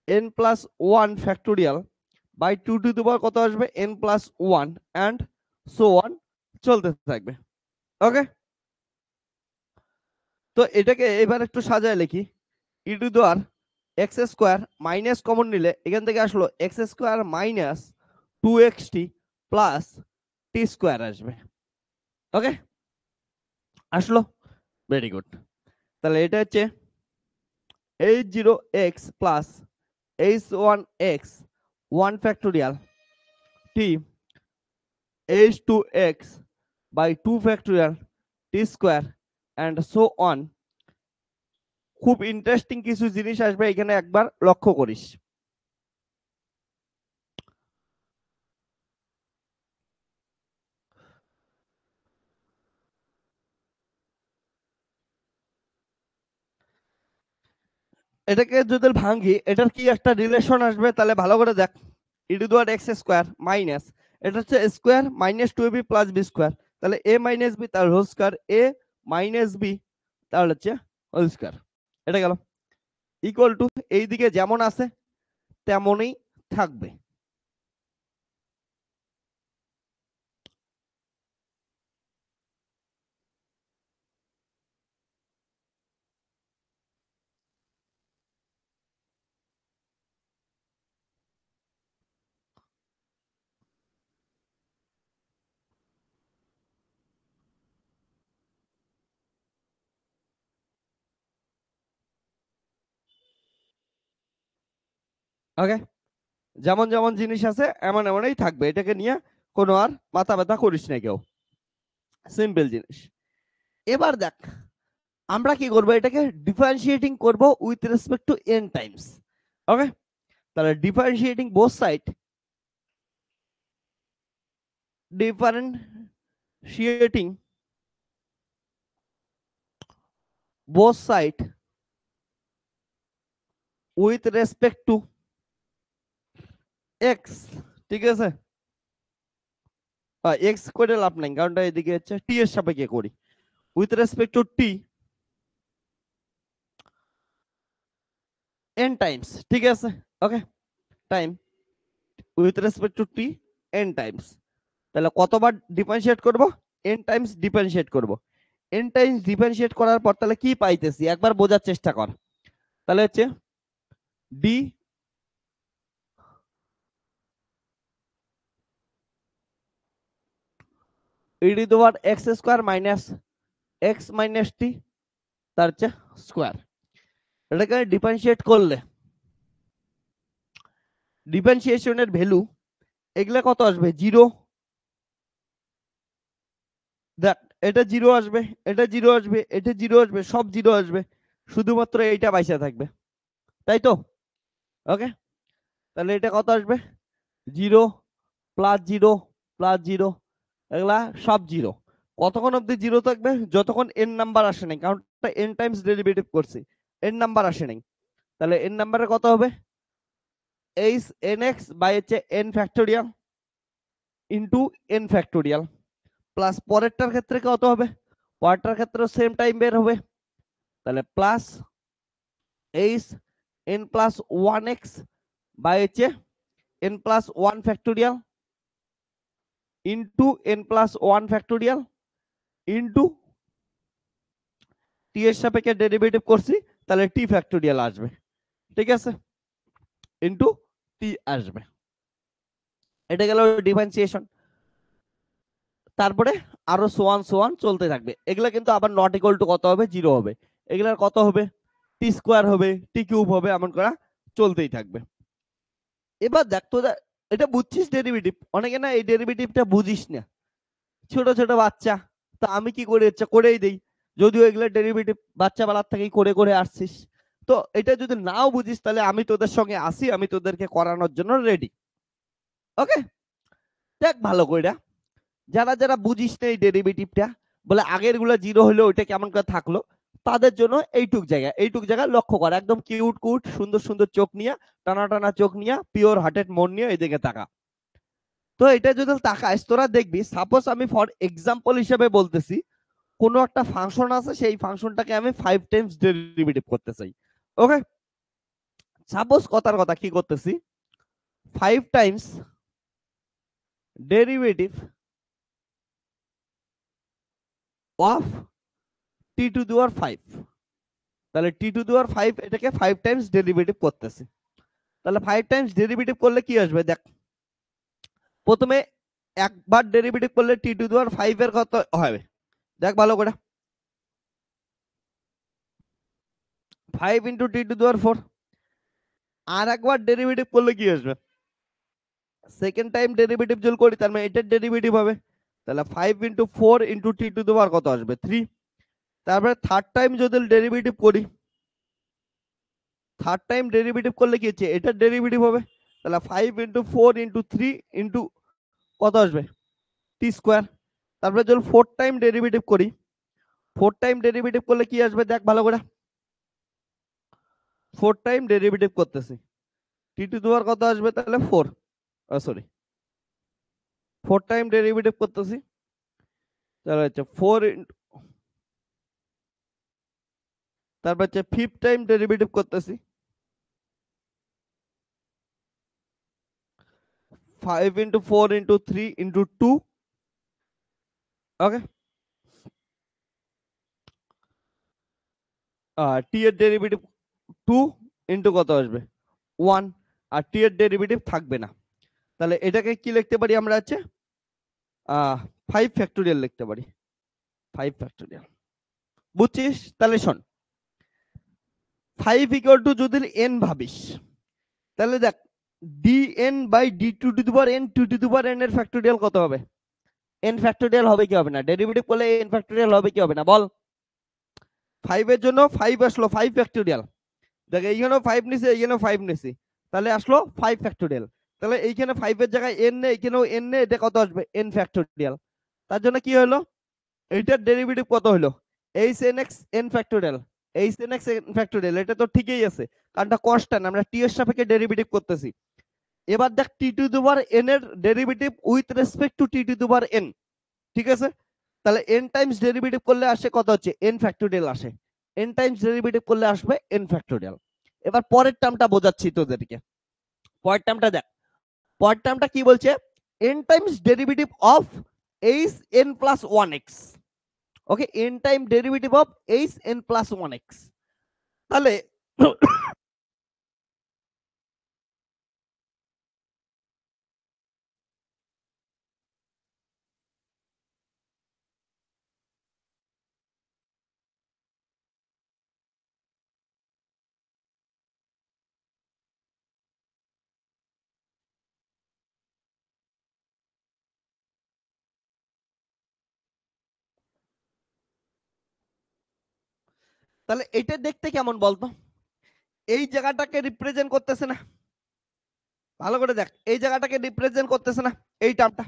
n plus one factorial by two to the power কত আসবে n plus one, and so on চলতে থাকবে। ওকে, তো এটাকে এবার একটু সাজায় লিখি, e to the power x square minus common নিলে এখান থেকে আসলো x square minus 2xt plus টি স্কোয়ার আসবে। ওকে, আসলো, ভেরি গুড। তাহলে এটা হচ্ছে h0x plus h1x 1 factorial t h2x by 2 factorial t square and so on. খুব ইন্টারেস্টিং কিছু জিনিস আসবে এখানে, একবার লক্ষ্য করিস। এটাকে যদি ভাঙি এটার কি একটা রিলেশন আসবে, তাহলে ভালো করে দেখ। E to the power x square minus, এটা হচ্ছে square minus 2ab plus b square, তাহলে এ মাইনাস বি তার whole square, a minus b তাহলে হচ্ছে হোল স্কোয়ার। এটা গেল ইকুয়াল টু, এইদিকে যেমন আছে তেমনই থাকবে। ওকে, যেমন যেমন জিনিস আছে এমন এমনই থাকবে, এটাকে নিয়ে কোনো আর মাথা ব্যথা করিস না কেউ, সিম্পল জিনিস। এবার দেখ আমরা কি করব, এটাকে ডিফারেন্সিয়েটিং করব with respect to n times. Okay, তাহলে differentiating both side, differentiating both side with respect to x, ঠিক আছে। এক্স করে লাভ নাই, কারণটা এদিকে হচ্ছে টি এর সাপেক্ষে করি, with respect to t n times, ঠিক আছে। Okay, time with respect to t n times, তাহলে কতবার ডিফারেন্সিয়েট করব, এন টাইমস ডিফারেন্সিয়েট করব। এন টাইমস ডিফারেন্সিয়েট করার পর তাহলে কি পাইতেছি একবার বোঝার চেষ্টা কর। তাহলে হচ্ছে d e to the power x square minus x minus t তার হচ্ছে স্কোয়ার। এটাকে ডিফারেন্সিয়েট করলে ডিফারেন্সিয়েশনের ভ্যালু এগুলা কত আসবে, জিরো। দেখ এটা জিরো আসবে, এটা জিরো আসবে, এটা জিরো আসবে, সব জিরো আসবে, শুধুমাত্র এইটা বাইসা থাকবে, তাই তো। ওকে, তাহলে এটা কত আসবে, zero plus zero plus zero, এগুলা সব জিরো। কতক্ষণ অব্দি জিরো থাকবে, যতক্ষণ এন নাম্বার আসে নাই, কারণ এন টাইমস ডেরিভেটিভ করছি, এন নাম্বার আসে নাই। তাহলে এন নাম্বারে কত হবে, এইচ এন এক্স বাই হচ্ছে n factorial into n factorial, plus পরেরটার ক্ষেত্রে কত হবে, পরেরটার ক্ষেত্রে সেম টাইম বের হবে, তাহলে plus H n plus one x by হচ্ছে n plus one factorial into n plus one factorial into t এর সাপেক্ষে ডেরিভেটিভ করছি, তাহলে টি ফ্যাক্টোরিয়াল আসবে, ঠিক আছে, ইন্টু টি আসবে। এটা গেল ডিফারেন্সিয়েশন। তারপরে আরো সোয়ান সোয়ান চলতে থাকবে, এগুলা কিন্তু আবার নট ইকুয়াল টু কত হবে, জিরো হবে, এগুলার কত হবে, টি স্কোয়ার হবে, টি কিউব হবে, এমন করা চলতেই থাকবে। এবার দেখ তো, এটা বুঝছিস ডেরিভেটিভ, অনেকে না এই ডেরিভেটিভটা বুঝিস না, ছোট ছোট বাচ্চা, তা আমি কি করে ইচ্ছা করেই দেই, যদিও এগুলো ডেরিভেটিভ বাচ্চা বেলার থেকেই করে করে আসছিস। তো এটা যদি নাও বুঝিস তাহলে আমি তোদের সঙ্গে আসি, আমি তোদেরকে করানোর জন্য রেডি। ওকে, দেখ ভালো করে, যারা যারা বুঝিস না এই ডেরিভেটিভটা, বলে আগের গুলো জিরো হলো ওইটা কেমন করে থাকলো, তাদের জন্য এইটুক জায়গা লক্ষ্য কর, একদম কিউট কুট সুন্দর সুন্দর চোখ নিয়ে, টানা টানা চোখ নিয়ে, পিওর হার্টেড মন নিয়ে এইদিকে তাকা। তো এটা যদি তাকাস তোরা দেখবি, সাপোজ আমি ফর এক্সাম্পল হিসেবে বলতেছি, কোনো একটা ফাংশন আছে, সেই ফাংশনটাকে আমি 5 টাইমস ডেরিভেটিভ করতে চাই। ওকে, সাপোজ কথার কথা কি করতেছি, 5 times derivative of t to the power 5, তাহলে টি টু দি পাওয়ার 5 এটাকে 5 টাইমস ডেরিভেটিভ করতেছি। তাহলে 5 টাইমস ডেরিভেটিভ করলে কি আসবে দেখ, প্রথমে একবার ডেরিভেটিভ করলে টি টু দি পাওয়ার 5 এর কত হবে দেখ ভালো করে, 5 into t to the power 4। আর একবার ডেরিভেটিভ করলে কি আসবে, সেকেন্ড টাইম ডেরিভেটিভ যদি করি তার মানে এটার ডেরিভেটিভ হবে, তাহলে 5 into 4 into t to the power কত আসবে 3। তারপরে থার্ড টাইম যদি ডেরিভেটিভ করি, থার্ড টাইম ডেরিভেটিভ করলে কি হচ্ছে, এটার ডেরিভেটিভ হবে, তাহলে 5 ইন্টু 4 ইন্টু 3 ইন্টু কত আসবে টি স্কোয়ার। তারপরে যদি ফোর্থ টাইম ডেরিভেটিভ করি, ফোর্থ টাইম ডেরিভেটিভ করলে কি আসবে দেখ ভালো করে, ফোর্থ টাইম ডেরিভেটিভ করতেছি, টি টু দি পাওয়ার কত আসবে তাহলে 4, সরি ফোর্থ টাইম ডেরিভেটিভ করতেছি, তাহলে হচ্ছে 4, তারপর হচ্ছে ফিফথ টাইম ডেরিভেটিভ করতেছি, 5 ইন্টু 4 ইন্টু 3 ইন্টু 2, ওকে। টি এর ডেরিভেটিভ 2 ইন্টু কত আসবে 1, আর টি এর ডেরিভেটিভ থাকবে না, তাহলে এটাকে কি লিখতে পারি আমরা, আছে 5 ফ্যাক্টোরিয়াল লিখতে পারি, 5 ফ্যাক্টোরিয়াল। বুঝছিস? তাহলে শোন, 5 ইকুয়াল টু যদি n ভাবিস, তাহলে দেখ dn by d t to the power n t to the power n এর ফ্যাক্টোরিয়াল কত হবে, n ফ্যাক্টোরিয়াল হবে কি হবে না, ডেরিভেটিভ করলে n ফ্যাক্টোরিয়াল হবে কি হবে না বল। 5 এর জন্য 5 আসলো 5 ফ্যাক্টোরিয়াল, দেখ এইখানেও 5 নিছি এইখানেও 5 নিছি, তাহলে আসলো 5 ফ্যাক্টোরিয়াল। তাহলে এইখানে 5 এর জায়গায় n নে, এখানেও n নে, এটা কত আসবে n ফ্যাক্টোরিয়াল। তার জন্য কি হলো, এইটার ডেরিভেটিভ কত হলোhnx n ফ্যাক্টোরিয়াল,hnx n ফ্যাক্টোরিয়াল, এটা তো ঠিকই আছে কারণ এটা কনস্ট্যান্ট, আমরা t এর সাপেক্ষে ডেরিভেটিভ করতেছি। এবার দেখ টি টু দি পাওয়ার n এর derivative with respect to T to the power n, ঠিক আছে। তাহলে n টাইমস ডেরিভেটিভ করলে আসে কত হচ্ছে n ফ্যাক্টোরিয়াল আসে, n টাইমস ডেরিভেটিভ করলে আসবে n ফ্যাক্টোরিয়াল। এবার পরের টার্মটা বোঝাচ্ছি তোদেরকে, পরের টার্মটা দেখ, পরের টার্মটা কি বলছে, n Times derivative of h n plus 1x, okay, n time derivative of h n plus 1x। তাহলে তাহলে এটা দেখতে কেমন বলতো, এই জায়গাটাকে রিপ্রেজেন্ট করতেছে না, ভালো করে দেখ, এই জায়গাটাকে রিপ্রেজেন্ট করতেছে না এই টার্মটা,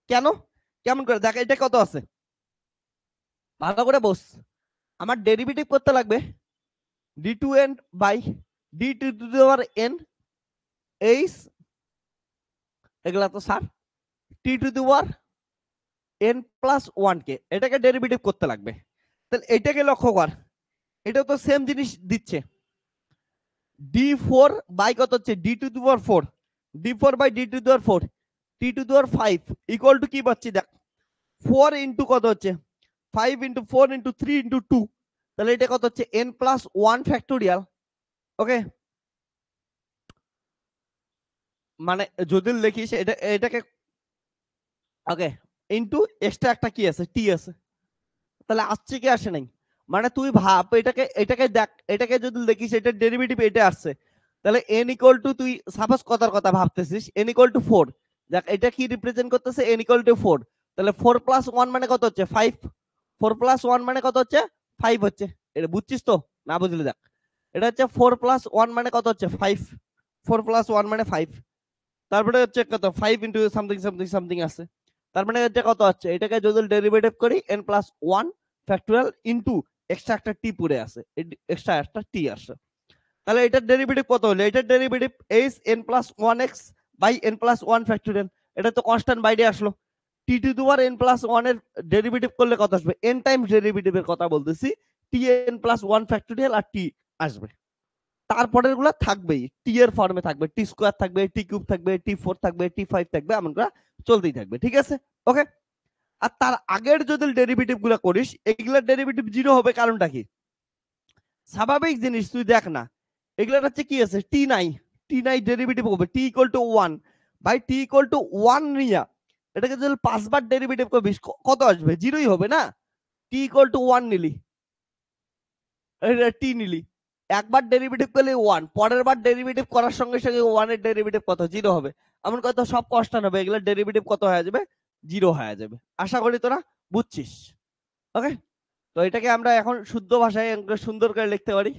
কেন, কেমন করে দেখ, এটা কত আছে ভালো করে বস, আমার ডেরিভেটিভ করতে লাগবে d to n by d t to the power n H, এগুলা তো sir t to the power n plus 1 কে, এটাকে ডেরিভেটিভ করতে লাগবে। তাহলে এটাকে লক্ষ্য কর, এটাও তো সেম জিনিস দিচ্ছে, d4 বাই কত হচ্ছে d to the power 4, d4 by d to the power 4, t to the power 5 equal to কি পাচ্ছি দেখ 4 ইনটু কত হচ্ছে 5 ইনটু 4 ইনটু 3 ইনটু 2, তাহলে এটা কত হচ্ছে n প্লাস 1 ফ্যাক্টোরিয়াল, ওকে। মানে যদি লিখিস এটা, এটাকে ওকে ইনটু এক্সট্রা একটা কি আছে টি আছে, তাহলে আসছে কি আসে নাই, মানে তুই ভাব এটাকে, এটাকে দেখ, এটাকে যদি দেখিস এটা ডেরিভেটিভ এটা আসছে, তাহলে n ইকুয়াল টু, তুই সাপোজ কথার কথা ভাবতেছিস n ইকুয়াল টু 4, দেখ এটা কি রিপ্রেজেন্ট করতেছে n ইকুয়াল টু 4, তাহলে 4 প্লাস 1 মানে কত হচ্ছে 5, 4 প্লাস 1 মানে কত হচ্ছে 5 হচ্ছে, এটা বুঝছিস তো, না বুঝলে দেখ, এটা হচ্ছে 4 প্লাস 1 মানে কত হচ্ছে 5, 4 প্লাস 1 মানে 5, তারপরে হচ্ছে কত 5 ইনটু সামথিং সামথিং সামথিং আছে, তার মানে এটা কত হচ্ছে, এটাকে যদি ডেরিভেটিভ করি n plus 1 factorial into extra একটা টি পড়ে আছে, এক্সট্রা একটা টি আসে, তাহলে এটার ডেরিভেটিভ কত হলো, এটার derivative h n plus 1x by n plus 1 factorial, এটা তো কনস্ট্যান্ট বাইরে আসলো, t to the power n plus 1 এর ডেরিভেটিভ করলে কত আসবে, n টাইমস ডেরিভেটিভের কথা বলতেছি, টি n প্লাস 1 ফ্যাক্টরিয়াল আর টি আসবে, তারপরের গুলো থাকবেই টি এর ফর্মে থাকবে, টি স্কোয়ার থাকবে, টি কিউব থাকবে, টি 4 থাকবে, টি 5 থাকবে, এমন করে চলতেই থাকবে, ঠিক আছে, ওকে। আর তার আগের যদি ডেরিভেটিভ গুলো করিস, এগুলোর ডেরিভেটিভ জিরো হবে। কারণটা কি? স্বাভাবিক জিনিস, তুই দেখ না, এগুলোর হচ্ছে কি আছে, টি নাই, টি নাই ডেরিভেটিভ হবে টি ইকুয়াল টু ওয়ান। ভাই টি ইকুয়াল টু ওয়ান নিয়া এটাকে যদি পাঁচবার ডেরিভেটিভ করবিস কত আসবে? জিরোই হবে না। টি ইকুয়াল টু ওয়ান নিলি, টি নিলি, একবার ডেরিভেটিভ করলে ওয়ান, পরের বার ডেরিভেটিভ করার সঙ্গে সঙ্গে ওয়ানের ডেরিভেটিভ কত? জিরো হবে। এমন কত সব কনস্ট্যান্ট হবে, এগুলোর ডেরিভেটিভ কত হয়ে যাবে? জিরো হয়ে যাবে। আশা করি তোরা বুঝছিস। ওকে, তো এটাকে আমরা এখন শুদ্ধ ভাষায় সুন্দর করে লিখতে পারি।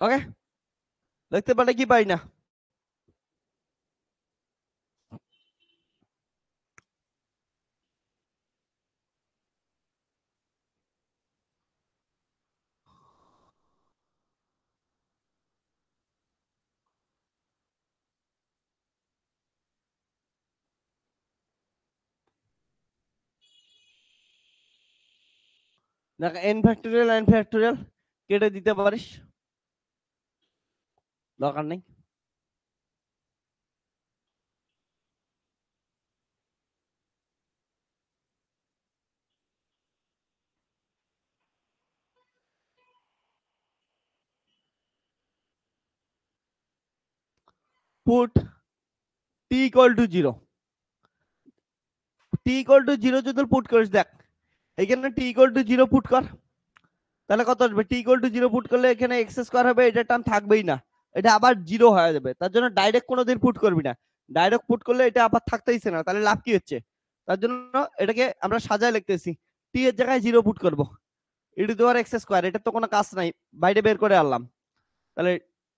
ওকে, লিখতে পারে কি পারি না? দেখ, এন ফ্যাক্টোরিয়াল এন ফ্যাক্টোরিয়াল কেটে দিতে পারিস, দরকার নেই। Put T equal to zero, T equal to zero যদি পুট করিস, দেখ এখানে টি ইকুয়াল টু জিরো পুট কর, তাহলে কত আসবে? টি ইকুয়াল টু জিরো পুট করলে এখানে এক্স স্কোয়ার হবে, এটা টার্ম থাকবেই না, এটা আবার জিরো হয়ে যাবে। তার জন্য ডাইরেক্ট কোনোদিন পুট করবি না, ডাইরেক্ট পুট করলে এটা আবার থাকতেইছে না, তাহলে লাভ কি হচ্ছে? তার জন্য এটাকে আমরা সাজায় লিখতেছি, টি এর জায়গায় জিরো পুট করবো, e to the power x square, এটা তো কোনো কাজ নাই, বাইরে বের করে আনলাম। তাহলে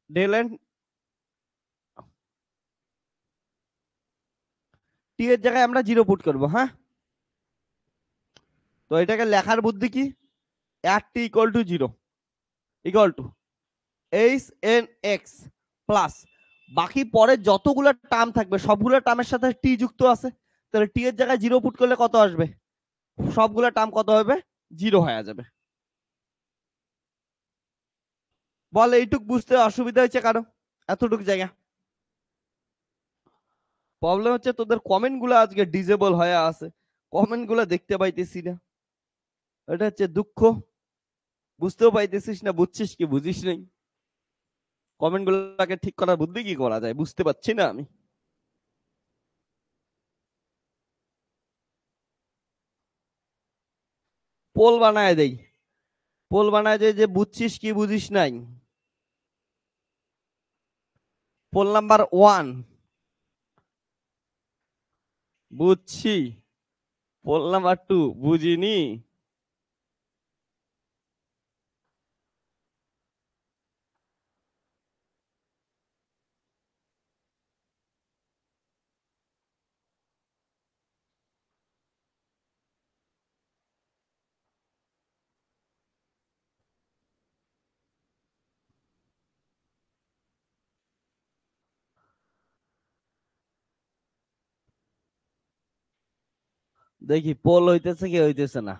ডেল এন টি এর জায়গায় আমরা জিরো পুট করবো। হ্যাঁ, তো এটাকে লেখার বুদ্ধি কি? At t equal to zero equal to H n x plus বাকি পরে যতগুলো টার্ম থাকবে সবগুলো টার্মের সাথে টি যুক্ত আছে, তাহলে টি এর জায়গায় জিরো পুট করলে কত আসবে? সবগুলো টার্ম কত হবে? জিরো হয়ে যাবে। বল এইটুক বুঝতে অসুবিধা হয়েছে কারো? এতটুক জায়গা প্রবলেম হচ্ছে তোদের কমেন্ট গুলো আজকে ডিজেবল হয়ে আছে, কমেন্ট গুলো দেখতে পাইতেছি না, এটা হচ্ছে দুঃখ। বুঝতেও পাইতেছিস না, বুঝছিস কি বুঝিস নাই, কমেন্ট গুলোকে ঠিক করার বুদ্ধি কি করা যায় বুঝতে পারছি না আমি। পোল বানায় দেই, পোল বানায় দেই যে বুঝছিস কি বুঝিস নাই। পোল নাম্বার ওয়ান, বুঝছি। পোল নাম্বার টু, বুঝিনি। দেখি পোল হইতেছে কি হইতেছে না।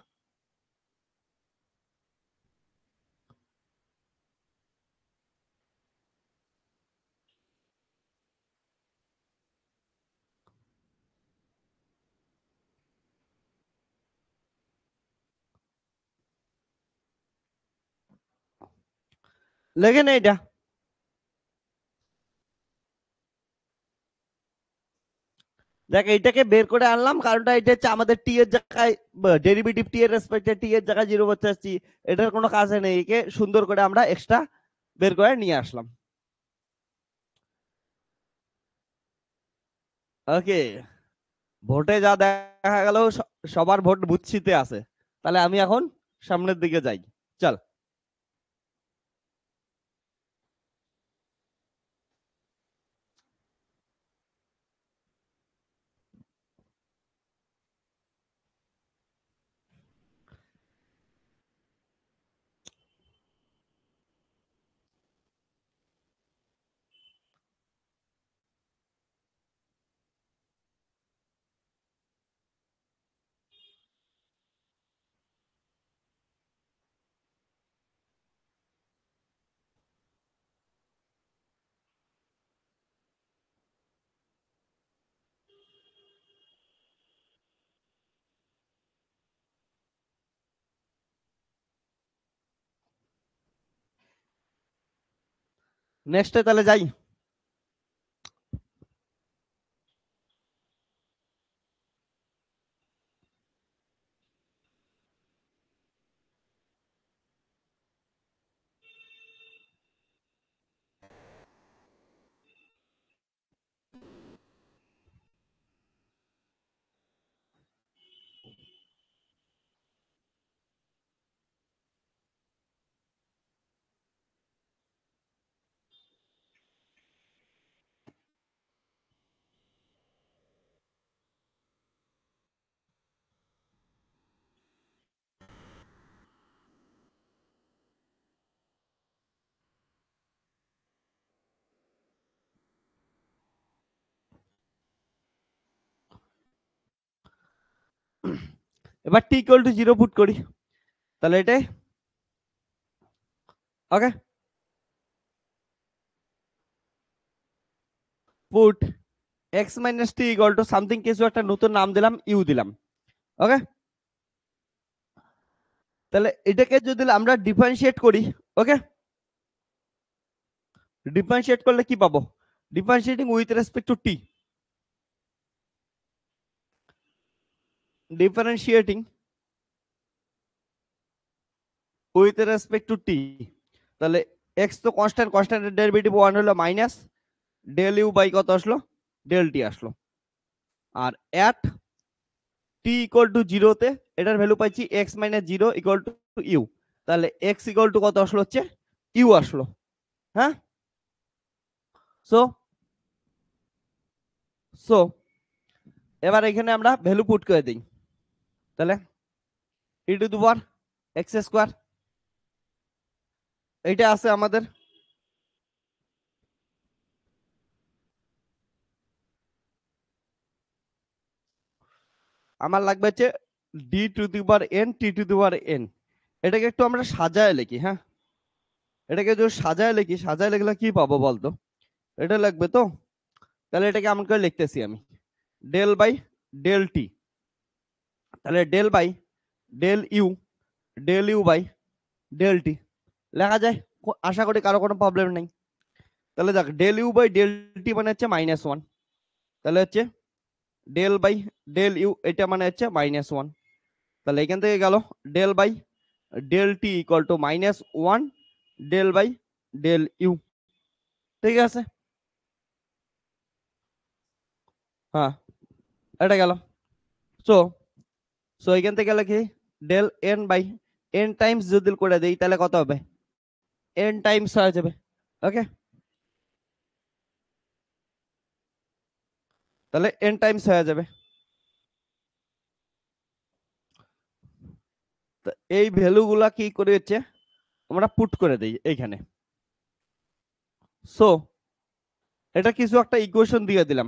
লেখে না এটা, দেখ এইটাকে বের করে আনলাম, কারণটা এটা হচ্ছে আমাদের টি এর জায়গায় ডেরিভেটিভ টি এর রেসপেক্টে টি এর জায়গায় জিরো করতে আসছি, এটার কোনো কাজে নেই, একে সুন্দর করে আমরা এক্সট্রা বের করে নিয়ে আসলাম। ওকে, ভোটে যা দেখা গেল সবার ভোট বুচ্ছিতে আছে, তাহলে আমি এখন সামনের দিকে যাই, চল। নেক্সটে তাহলে যাই। এবার টি ইকুয়াল টু 0 পুট করি, তাহলে এটাই okay. Put x minus t equal to something, কিছু একটা নতুন নাম দিলাম, ইউ দিলাম, ওকে। তাহলে এটাকে যদি আমরা ডিফারেন্সিয়েট করি, ওকে, ডিফারেন্সিয়েট করলে কি পাবো? Differentiating with respect to t, differentiating with respect to t, তাহলে এক্স তো কনস্ট্যান্ট, কনস্ট্যান্টের ডেরিভেটিভ 1 হলো মাইনাস ডেল ইউ বাই কত আসলো? ডেল টি আসলো। আর অ্যাট টি ইকুয়াল টু 0 তে এটার ভ্যালু পাইছি x minus 0 equal to u, তাহলে এক্স ইকুয়াল টু কত আসলো? হচ্ছে ইউ আসলো, হ্যাঁ। সো সো এবার এখানে আমরা ভ্যালু পুট করে দিই, তাহলে e to the power x square, এইটা আছে আমাদের, আমার লাগবে হচ্ছে d to the power n t to the power n. এটাকে একটু আমরা সাজায় লিখি, হ্যাঁ, এটাকে যদি সাজায় লিখি, সাজায় লিখলে কি পাবো বলতো? এটা লাগবে তো, তাহলে এটাকে এমন করে লিখতেছি আমি, ডেল বাই ডেল টি, তাহলে del by del u by del t লেখা যায়, আশা করি কারো কোনো প্রবলেম নেই। তাহলে দেখ del u by del t মানে হচ্ছে -1, তাহলে হচ্ছে ডেল বাই ডেল ইউ এটা মানে হচ্ছে -1, তাহলে এখান থেকে গেল del by del t equal to -1 del by del u, ঠিক আছে, হ্যাঁ এটা গেল। সো সো এখান থেকে গেলে কি del n by n times যদি করে দেই তাহলে কত হবে? এন টাইমস হয়ে যাবে, ওকে, তাহলে এন টাইমস হয়ে যাবে। এই ভ্যালুগুলা কি করে হচ্ছে আমরা পুট করে দেই এইখানে। সো এটা কিছু একটা ইকুয়েশন দিয়ে দিলাম,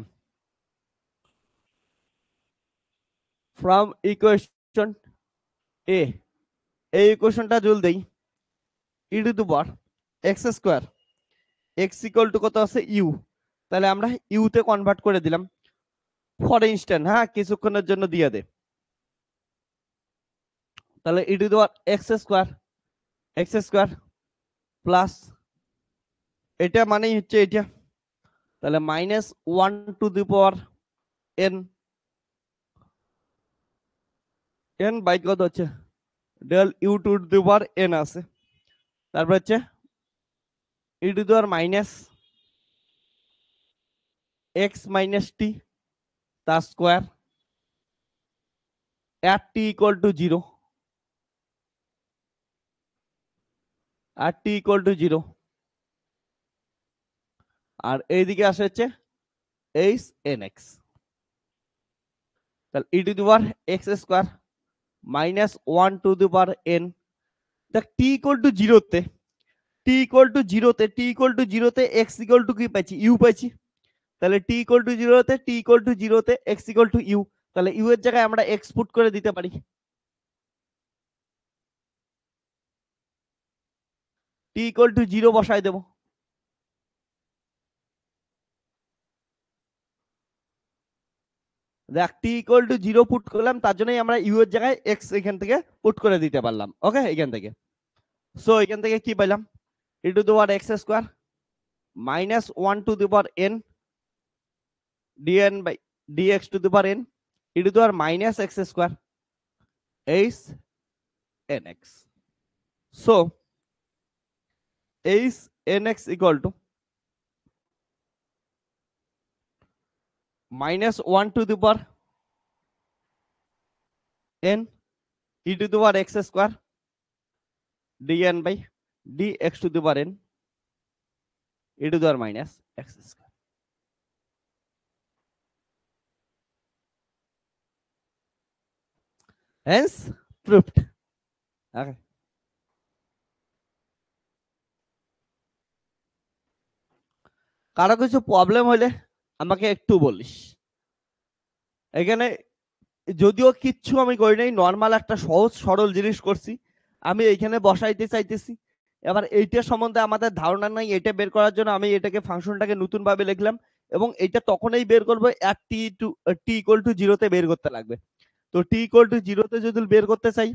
ফ্রম ইকুয়েশন এ, এই ইকুয়েশনটা যদি দেই e to the power x square, x equal to কত আছে? ইউ, তাহলে আমরা ইউতে কনভার্ট করে দিলাম ফর ইনস্ট্যান্ট, হ্যাঁ কিছুক্ষণের জন্য দিয়ে দে, তাহলে e to the power x square plus এটা মানেই হচ্ছে এটা, তাহলে -1 to the power n, n by কত হচ্ছে del u to the power n আছে, তারপর হচ্ছে e to the power minus x minus t তার square at t equal to 0, at t equal to 0, আর এইদিকে আসে হচ্ছে এইচ এন এক্স, তাহলে e to the power x square -1 to the power n, দেখ টি ইকুয়াল টু 0 তে, টি equal to 0 তে, টি equal to 0 তে এক্স ইকুয়াল টু কি পাইছি? ইউ পাইছি, তাহলে টি ইকুয়াল টু 0 তে, টি ইকুয়াল টু 0 তে এক্স ইকুয়াল টু ইউ, তাহলে ইউ এর জায়গায় আমরা এক্স পুট করে দিতে পারি, টি ইকুয়াল টু 0 বসাই দেব, দেখ টি ইকুয়াল টু 0 পুট করলাম, তার জন্যই আমরা ইউ এর জায়গায় এক্স এখান থেকে পুট করে দিতে পারলাম, ওকে, এখান থেকে। সো এখান থেকে কি পাইলাম? E to the power x square minus 1 to the power n dn by dx to the power n e to the power minus x square h nx. So h nx equal to minus 1 to the power n e to the power x square dn by dx to the power n e to the power minus x square. Hence proved. Okay. কারো কিছু problem হলে আমাকে একটু বলিস। এখানে যদিও কিচ্ছু আমি করি নাই, নর্মাল একটা সহজ সরল জিনিস করছি, আমি এইখানে বসাইতে চাইতেছি। এবার এইটা সম্বন্ধে আমাদের ধারণা নাই, এটা বের করার জন্য আমি এটাকে ফাংশনটাকে নতুন ভাবে লিখলাম, এবং এটা তখনই বের করবো এট টি টু টি ইকুয়াল টু জিরোতে বের করতে লাগবে। তো টি ইকুয়াল টু জিরোতে যদি বের করতে চাই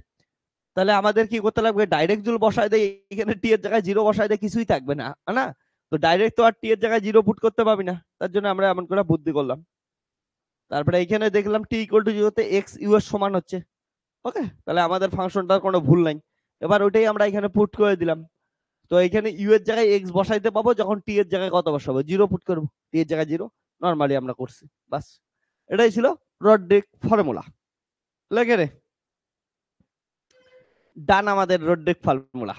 তাহলে আমাদের কি করতে লাগবে, ডাইরেক্ট যদি বসাই দেয় এখানে টি এর জায়গায় জিরো বসাই দেয় কিছুই থাকবে না, না? তো ডাইরেক্ট তো আর টি এর জায়গায় জিরো পুট করতে পারবি না, তার জন্য আমরা এমন করে বুদ্ধি করলাম। তারপরে এখানে দেখলাম টি ইকুয়াল টু জিরোতে এক্স ইউ এর সমান হচ্ছে। ওকে, তাহলে আমাদের ফাংশনটার কোনো ভুল নাই। এবার ওইটাই আমরা এখানে পুট করে দিলাম। তো এখানে ইউ এর জায়গায় এক্স বসাইতে পাবো যখন টি এর জায়গায় কত বসাবো, জিরো পুট করবো, টি এর জায়গায় জিরো, নর্মালি আমরা করছি। বাস, এটাই ছিল রড্রিক ফর্মুলা। লেগে রে ডান আমাদের রড্রিক ফর্মুলা।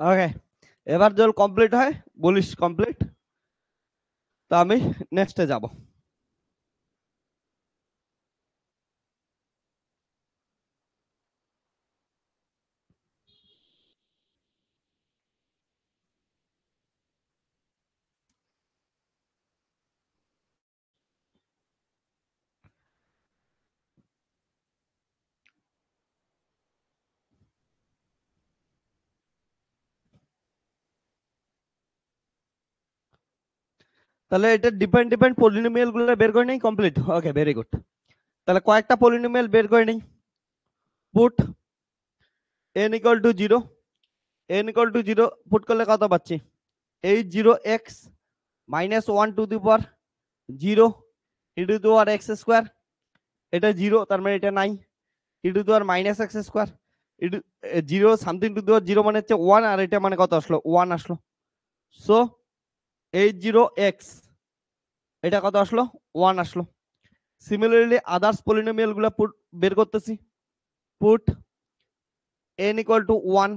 ওকে, এবার যদি কমপ্লিট হয় বলিস কমপ্লিট, তো আমি নেক্সটে যাব। তাহলে এটা ডিপেন্ড ডিপেন্ড পলিনোমিয়াল গুলো বের করে নেই, কমপ্লিট। ওকে, ভেরি গুড। তাহলে কয়েকটা পলিনোমিয়াল বের করে নেই। Put n equal to zero, n equal to zero put করলে কত পাচ্ছি, eight zero x minus one to the power zero e to the power x square, এটা জিরো তার মানে এটা নাই, e to the power minus x square e to zero something to the power zero মানে হচ্ছে ওয়ান, আর এটা মানে কত আসলো, ওয়ান আসলো। সো এইট জিরো এক্স এটা কত আসলো, ওয়ান আসলো। সিমিলারলি আদার্স পলিনোমিয়াল গুলো পুট বের করতেছি। Put n equal to one,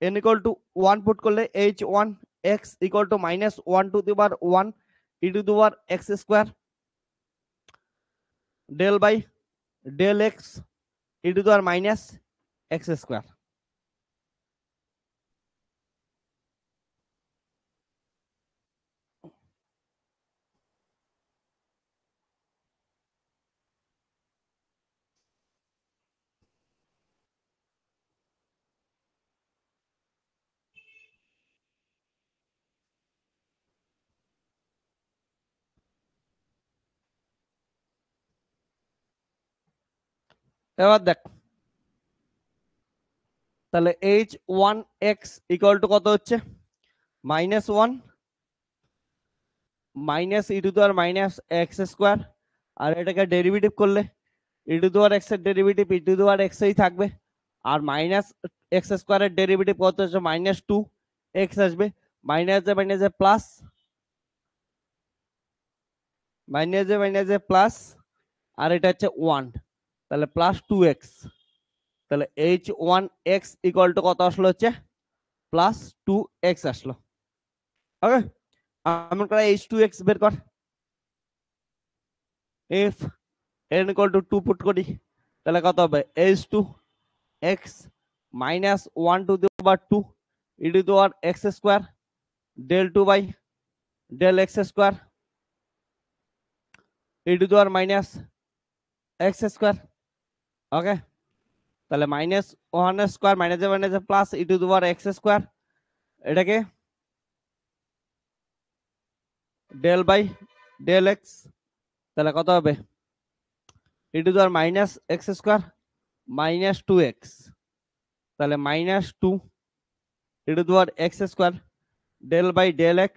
n equal to one put করলে h one x equal to minus one to the power one e to the power x square del by del x e to the power minus x square. এবার দেখ, তাহলে h1x equal to কত হচ্ছে -1 minus e to the power minus x square, আর এটাকে derivative করলে ই to the power x এর derivative E to the power x এই থাকবে, আর মাইনাস এক্স স্কোয়ারের ডেরিভেটিভ কত হচ্ছে -2 এক্স আসবে, মাইনাসে প্লাস, মাইনাসে প্লাস, আর এটা হচ্ছে 1, তাহলে +2x, তাহলে h1x ইকুয়াল টু কত আসলো হচ্ছে +2x আসলো। ওকে, এমন করে h2x বের কর, if n equal to 2 put করি তাহলে কত হবে h2x minus 1 to the power 2 e to the power x square del 2 by del x square e to the power minus x square। ওকে, তাহলে -1 স্কয়ার মাইনাসে plus e to the power x square, এটাকে del by del x, তাহলে কত হবে e to the power minus x square -2x, তাহলে -2 e to the power x square del by del x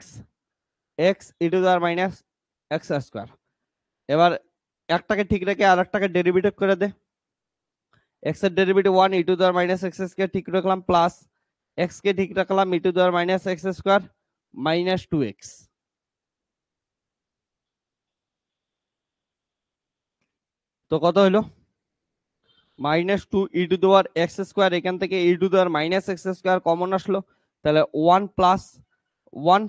x e to the power minus x square. এবার একটাকে ঠিক রেখে আর একটাকে ডেরিভেটিভ করে দে, x এর derivative 1 e to the power minus x কে ঠিক রাখলাম প্লাস x কে ঠিক রাখলাম e to the power minus x square -2x। তো কত হলো -2 e to the power x square, এখান থেকে e to the power minus x square common আসলো, তাহলে 1 প্লাস 1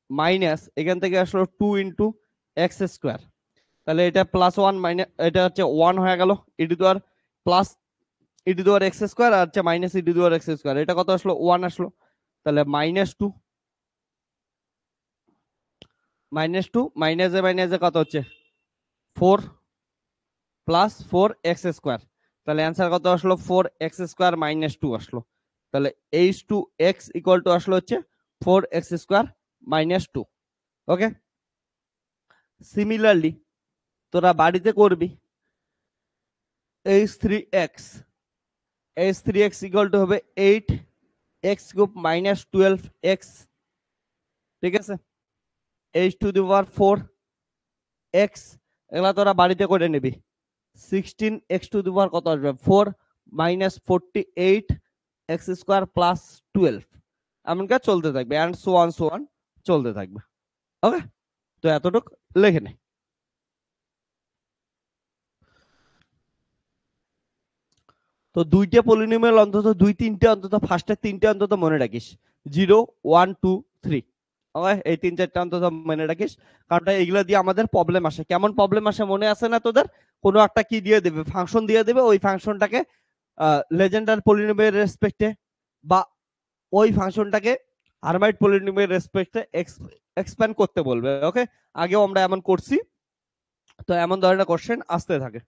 মাইনাস এখান থেকে আসলো 2 ইনটু x স্কয়ার, তাহলে এটা +1 মাইনাস এটা হচ্ছে 1 হয়ে গেল e to the power plus e to the power x square, আর হচ্ছে minus e to the power x square, এটা কত আসলো 1 আসলো, তাহলে -2 মাইনাসে কত হচ্ছে 4 প্লাস 4x স্কয়ার, তাহলে অ্যান্সার কত আসলো 4x স্কয়ার -2 আসলো, তাহলে h2x ইকুয়াল টু আসলো হচ্ছে 4x স্কয়ার -2। ওকে, সিমিলারলি তোরা বাড়িতে করবি h3x ইকুয়াল টু হবে 8x কিউব -12x, ঠিক আছে, h two the power 4x, এগুলা তোরা বাড়িতে করে নিবি। 16x টু দি পাওয়ার কত আসবে 4 -48x স্কয়ার প্লাস 12, এমনকি চলতে থাকবে এন্ড সো অন চলতে থাকবে। ওকে, তো এতটুক লিখে নে। তো দুইটা পলিনোমিয়াল অন্তত দুই তিনটে অন্তত ফার্স্টের তিনটে অন্তত মনে রাখিস, 0 1 2 3। ওকে, এই 3-4টা অন্তত মনে রাখিস, কারণ এগুলো দিয়ে আমাদের প্রবলেম আসে। কেমন প্রবলেম আসে মনে আছে না তোদের? কোনো একটা কি দিয়ে দেবে, ফাংশন দিয়ে দেবে, ওই ফাংশনটাকে লেজেন্ডার পলিনোমিয়াল রেসপেক্টে বা ওই ফাংশনটাকে হার্মাইট পলিনোমিয়াল রেসপেক্টে এক্সপ্যান্ড করতে বলবে। ওকে, আগেও আমরা এমন করছি, তো এমন ধরনের কোশ্চেন আসতে থাকে।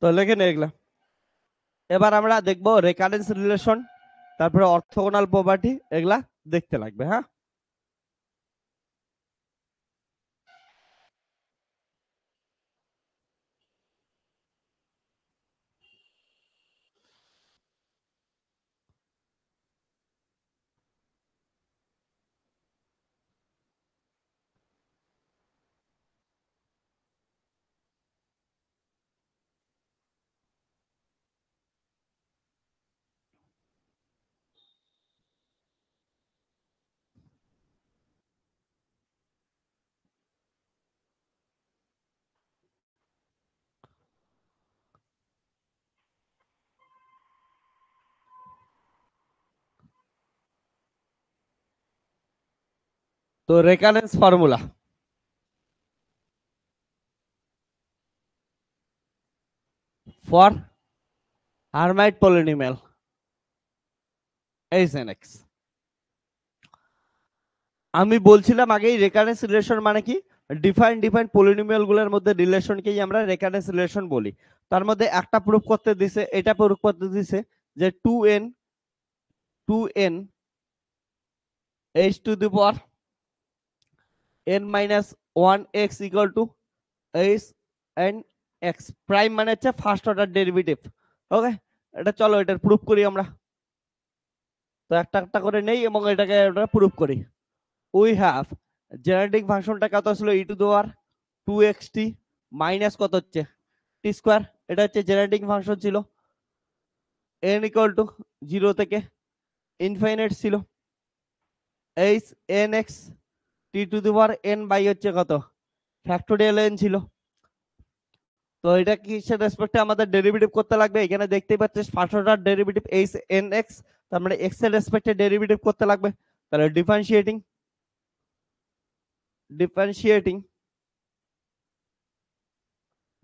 তো লেখে নে এগুলা। এবার আমরা দেখবো রেকারেন্স রিলেশন, তারপরে অর্থোগোনাল প্রপার্টি, এগুলা দেখতে লাগবে। হ্যাঁ, তো recurrence formula for Hermite polynomial Hn(x). আমি বলছিলাম আগেই রেকারেন্স রিলেশন মানে কি, ডিফাইন পলিনোমিয়াল গুলোর মধ্যে রিলেশনকেই আমরা রেকারেন্স রিলেশন বলি। তার মধ্যে একটা প্রুফ করতে দিছে, এটা প্রুফ করতে দিছে যে 2n h to the power n minus 1x equal to h n x prime মানে হচ্ছে ফার্স্ট অর্ডার ডেরিভেটিভ। ওকে, এটা চলো এটার প্রুফ করি আমরা। তো একটা একটা করে নেই এবং এটাকে আমরা প্রুফ করি। উই হ্যাভ জেনারেটিং ফাংশনটা কত ছিল e to the power 2xt minus কত হচ্ছে টি স্কয়ার। এটা হচ্ছে জেনারেটিং ফাংশন ছিল, n ইকুয়াল টু 0 থেকে ইনফাইনাইট ছিল, h n x t to the power n by হচ্ছে কত ফ্যাক্টোরিয়াল n ছিল। তো এটা কিসের রেসপেক্টে আমাদের ডেরিভেটিভ করতে লাগবে, এখানে দেখতেই পাচ্ছিস first order derivative h n x, তার মানে x এর রেসপেক্টে ডেরিভেটিভ করতে লাগবে। তাহলে differentiating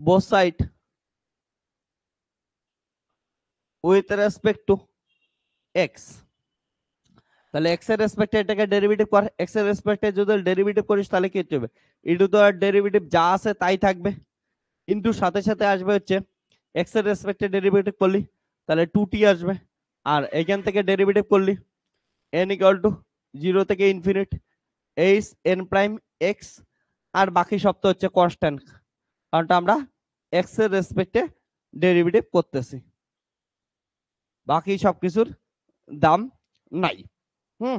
both side with respect to x, তাহলে x এর রেসপেক্টে এটাকে ডেরিভেটিভ কর। x এর রেসপেক্টে যদি ডেরিভেটিভ করিস তাহলে কি হবে, e to the power derivative যা আছে তাই থাকবে, কিন্তু সাথে সাথে আসবে হচ্ছে x এর রেসপেক্টে ডেরিভেটিভ করলি তাহলে 2t আসবে, আর এখান থেকে ডেরিভেটিভ করলি n ইকুয়াল টু 0 থেকে infinite h n prime x, আর বাকি সব তো হচ্ছে কনস্ট্যান্ট, কারণটা আমরা x এর রেসপেক্টে ডেরিভেটিভ করতেছি, বাকি সবকিছুর দাম নাই। হুম,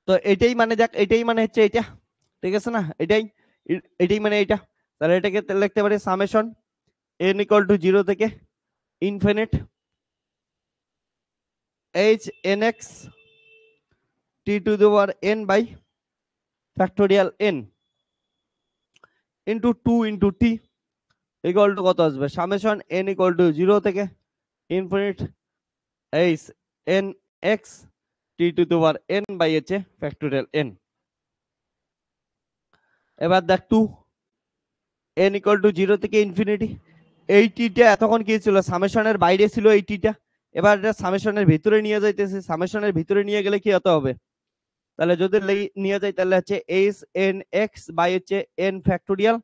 তো এটাই মানে দেখ, এটাই মানে হচ্ছে এটা, ঠিক আছে না, এটাই মানে এটা। তাহলে এটাকে লিখতে পারি সামেশন n ইকুয়াল টু 0 থেকে infinite h n x t to the power n by factorial n into 2 into t equal to কত আসবে, সামেশন n ইকুয়াল টু 0 থেকে infinite h n x t to the power n by হচ্ছে factorial n। এবার দেখ 2 n equal to 0 থেকে infinity, এই টিটা এতক্ষণ কি ছিল সামেশনের বাইরে ছিল এই টিটা, এবার এটা সামেশনের ভিতরে নিয়ে যাইতেছে, সামেশনের ভিতরে নিয়ে গেলে কি হতে হবে, তাহলে যদি নিয়ে যাই তাহলে হচ্ছে h n x বাই হচ্ছে n factorial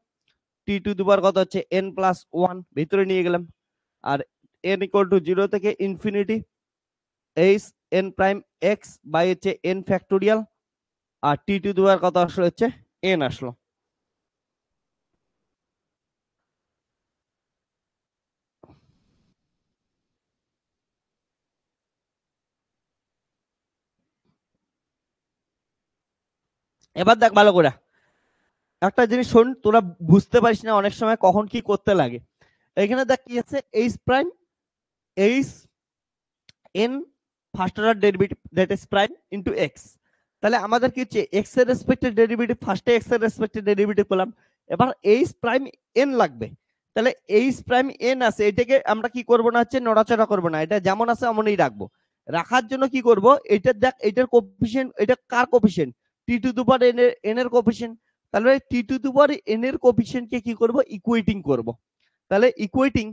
t to the power কত হচ্ছে n প্লাস 1 ভিতরে নিয়ে গেলাম, আর n ইকুয়াল টু 0 থেকে infinity h n prime x by হচ্ছে n ফ্যাক্টোরিয়াল, আর টি টু দি পাওয়ার কত আসলো হচ্ছে n আসলো। এবার দেখ ভালো করে একটা জিনিস শোন, তোরা বুঝতে পারিস না অনেক সময় কখন কি করতে লাগে। এখানে দেখ কি আছে h prime h n first order derivative that is prime into x, তাহলে আমাদের কি হচ্ছে x এর রেসপেক্টে ডেরিভেটিভ, ফার্স্টে x এর রেসপেক্টে ডেরিভেটিভ করলাম, এবার h প্রাইম n লাগবে, তাহলে h প্রাইম n আছে, এটাকে আমরা কি করব না হচ্ছে নড়াচড়া করব না, এটা যেমন আছে এমনই রাখবো। রাখার জন্য কি করব, এটা দেখ এটার কোফিশিয়েন্ট, এটা কার coefficient t to the power n এর কোফিশিয়েন্ট, তাহলে t to the power n এর কোফিশিয়েন্টকে কি করব ইকুয়েটিং করব, তাহলে equating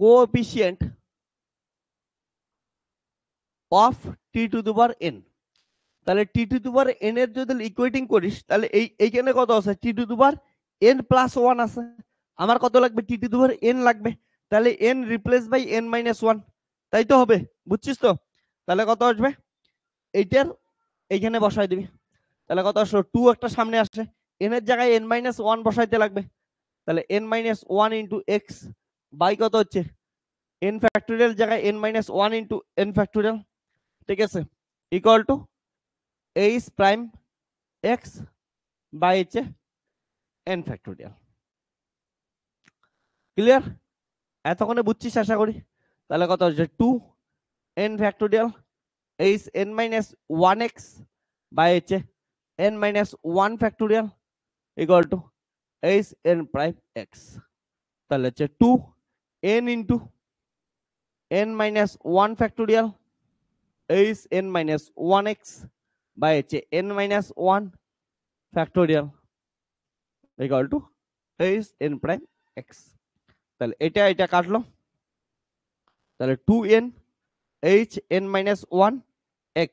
coefficient of t to the power n, তাহলে টি টু দি পাওয়ার n এর যদি ইকুয়েটিং করিস তাহলে এইখানে কত আছে t to the power n plus 1 আছে, আমার কত লাগবে টি টু দি পাওয়ার n লাগবে, তাহলে n replace by n minus 1, তাই তো হবে, বুঝছিস তো। তাহলে কত আসবে এইটার এইখানে বসাই দিবি, তাহলে কত আসলো 2 একটা সামনে আসে, n এর জায়গায় n মাইনাস 1 বসাইতে লাগবে, তাহলে n minus 1 into x by কত হচ্ছে n ফ্যাক্টোরিয়াল জায়গায় n minus 1 into n factorial, ঠিক আছে, equal to h prime x by হচ্ছে n ফ্যাক্টোরিয়াল। ক্লিয়ার, এতক্ষণে বুঝছিস আশা করি। তাহলে কত হচ্ছে 2 n factorial h n minus 1x by হচ্ছে n minus 1 factorial equal to h n prime x, তাহলে হচ্ছে 2 n into n minus 1 factorial h n minus 1x by হচ্ছে n minus 1 factorial equal to h n prime x, তাহলে এটা এটা কাটলো, তাহলে 2n h n minus 1 x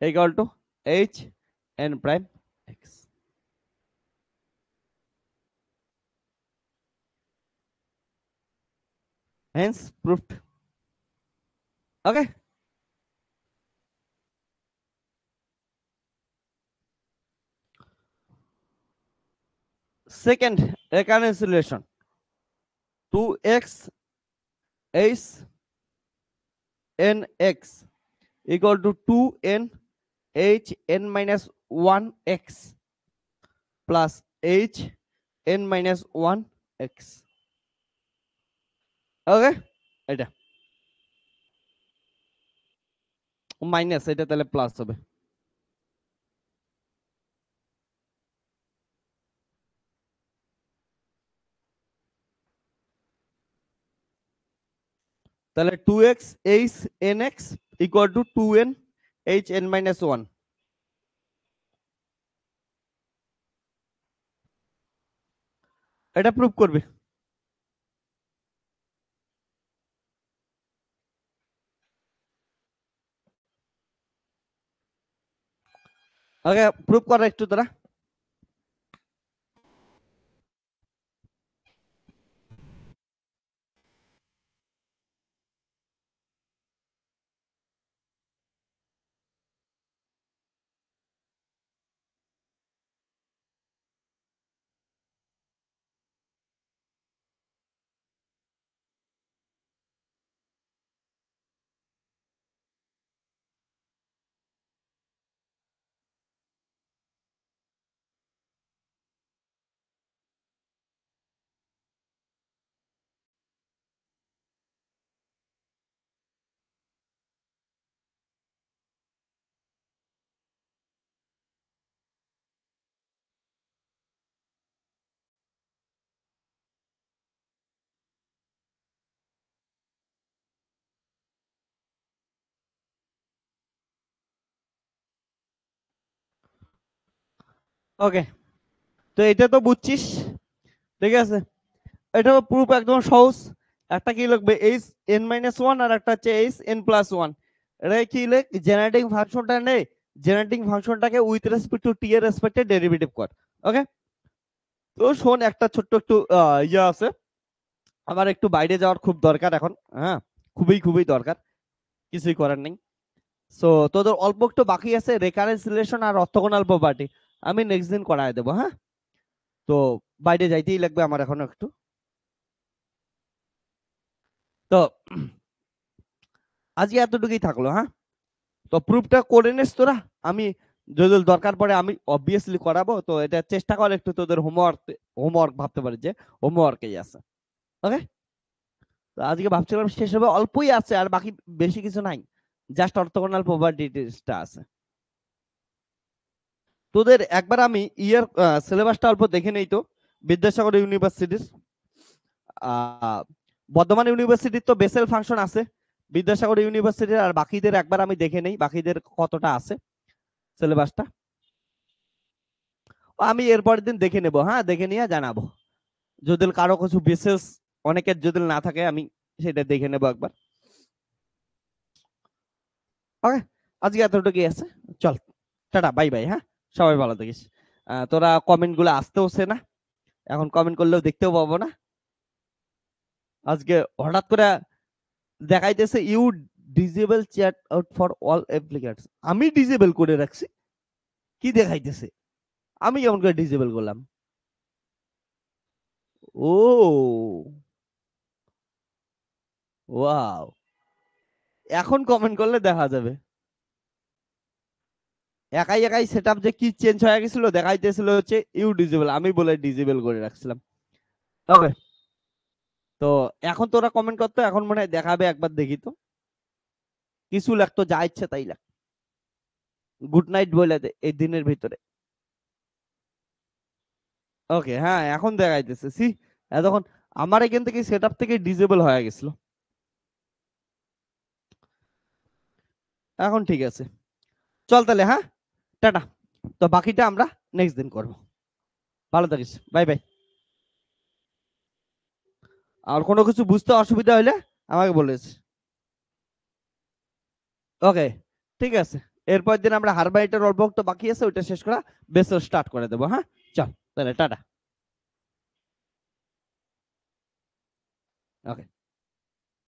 equal to h n prime x। hence proved. Okay. Second recurrence relation, 2x h n x equal to 2n h n minus 1 x plus h n minus 1 x. ওকে, এটা minus, এটা তাহলে plus হবে। তাহলে 2x h n x equal to 2n h n minus 1. এটা prove করবে। ওকে, prove কর একটু তোরা। ওকে, তো এটা তো বুঝছিস, ঠিক আছে। এটা প্রুফ একদম সহজ। একটা কি লিখবে এইচ এন মাইনাস ওয়ান, আর একটা হচ্ছে এইচ এন প্লাস ওয়ান। এটা কি লিখ, জেনারেটিং ফাংশনটা নে, জেনারেটিং ফাংশনটাকে উইথ রেসপেক্ট টু টি এর রেসপেক্টে ডেরিভেটিভ কর। ওকে, তো শোন, একটা ছোট্ট একটু ইয়ে আছে, আমার একটু বাইরে যাওয়ার খুব দরকার এখন, হ্যাঁ, খুবই খুবই দরকার, কিছুই করার নেই। সো তোদের অল্প একটু বাকি আছে, রেকারেন্স রিলেশন আর অর্থোগোনাল প্রপার্টি, আমি নেক্সট দিন করায় দেবো। হ্যাঁ, তো বাইরে যাইতেই লাগবে আমার এখন একটু। তো আজকে এতটুকুই থাকলো। হ্যাঁ, তো প্রুফটা করে নিস তোরা, আমি যদি দরকার পড়ে আমি অবভিয়াসলি করাবো। তো এটা চেষ্টা কর একটু, তোদের হোমওয়ার্ক হোমওয়ার্ক ভাবতে পারি যে হোমওয়ার্কেই আছে। ওকে, তো আজকে ভাবছিলাম শেষ হবে, অল্পই আছে আর বাকি বেশি কিছু নাই, জাস্ট অর্থোগোনাল প্রপার্টিটা আছে। তোদের একবার আমি ইয়ার সিলেবাসটা অল্প দেখে নেই তো, বিদ্যাসাগর ইউনিভার্সিটির বর্ধমান ইউনিভার্সিটির তো বেসেল ফাংশন আছে, বিদ্যাসাগর ইউনিভার্সিটির আর বাকিদের একবার আমি দেখে নেই বাকিদের কতটা আছে সিলেবাসটা। আমি এরপরের দিন দেখে নেব, হ্যাঁ, দেখে নিয়ে জানাবো। যদি কারো কিছু বিশেষ, অনেকের যদি না থাকে, আমি সেটা দেখে নেব একবার। ওকে, আজকে এতটুকুই আছে, চল, টাটা, বাই বাই। হ্যাঁ, সবাই ভালো থাকিস। তোরা কমেন্ট গুলো আসতেওছে না, এখন কমেন্ট করলেও দেখতেও পাবো না। আজকে হঠাৎ করে দেখাইতেছে you disable chat out for all applicants, আমি ডিজেবল করে রাখছি, কি দেখাইতেছে, আমি কেমন করে ডিজেবল করলাম? ও ওয়াও, এখন কমেন্ট করলে দেখা যাবে। একাই একাই সেটআপ যে কি চেঞ্জ হয়ে গেছিল, দেখাইতেছিল হচ্ছে ইউ ডিজেবল, আমি বলে ডিজেবল করে রাখছিলাম। ওকে, তো এখন তোরা কমেন্ট করতো, এখন মনে হয় দেখাবে, একবার দেখি তো, কিছু লাগতো, যা ইচ্ছে তাই লাগ, গুড নাইট বলে দে এই দিনের ভিতরে। ওকে, হ্যাঁ, এখন দেখাইতেছে, সি এতক্ষণ আমার এখান থেকে সেটআপ থেকে ডিজেবল হয়ে গেছিল, এখন ঠিক আছে। চল তাহলে, হ্যাঁ, টাটা। তো বাকিটা আমরা নেক্সট দিন করব। ভালো থাকিস, বাই বাই। আর কোনো কিছু বুঝতে অসুবিধা হলে আমাকে বলিস। ওকে, ঠিক আছে। এরপর দিন আমরা হারবাইটার অল্প একটু বাকি আছে, ওইটা শেষ করা বেস স্টার্ট করে দেবো। হ্যাঁ, চল তাহলে, টাটা। ওকে।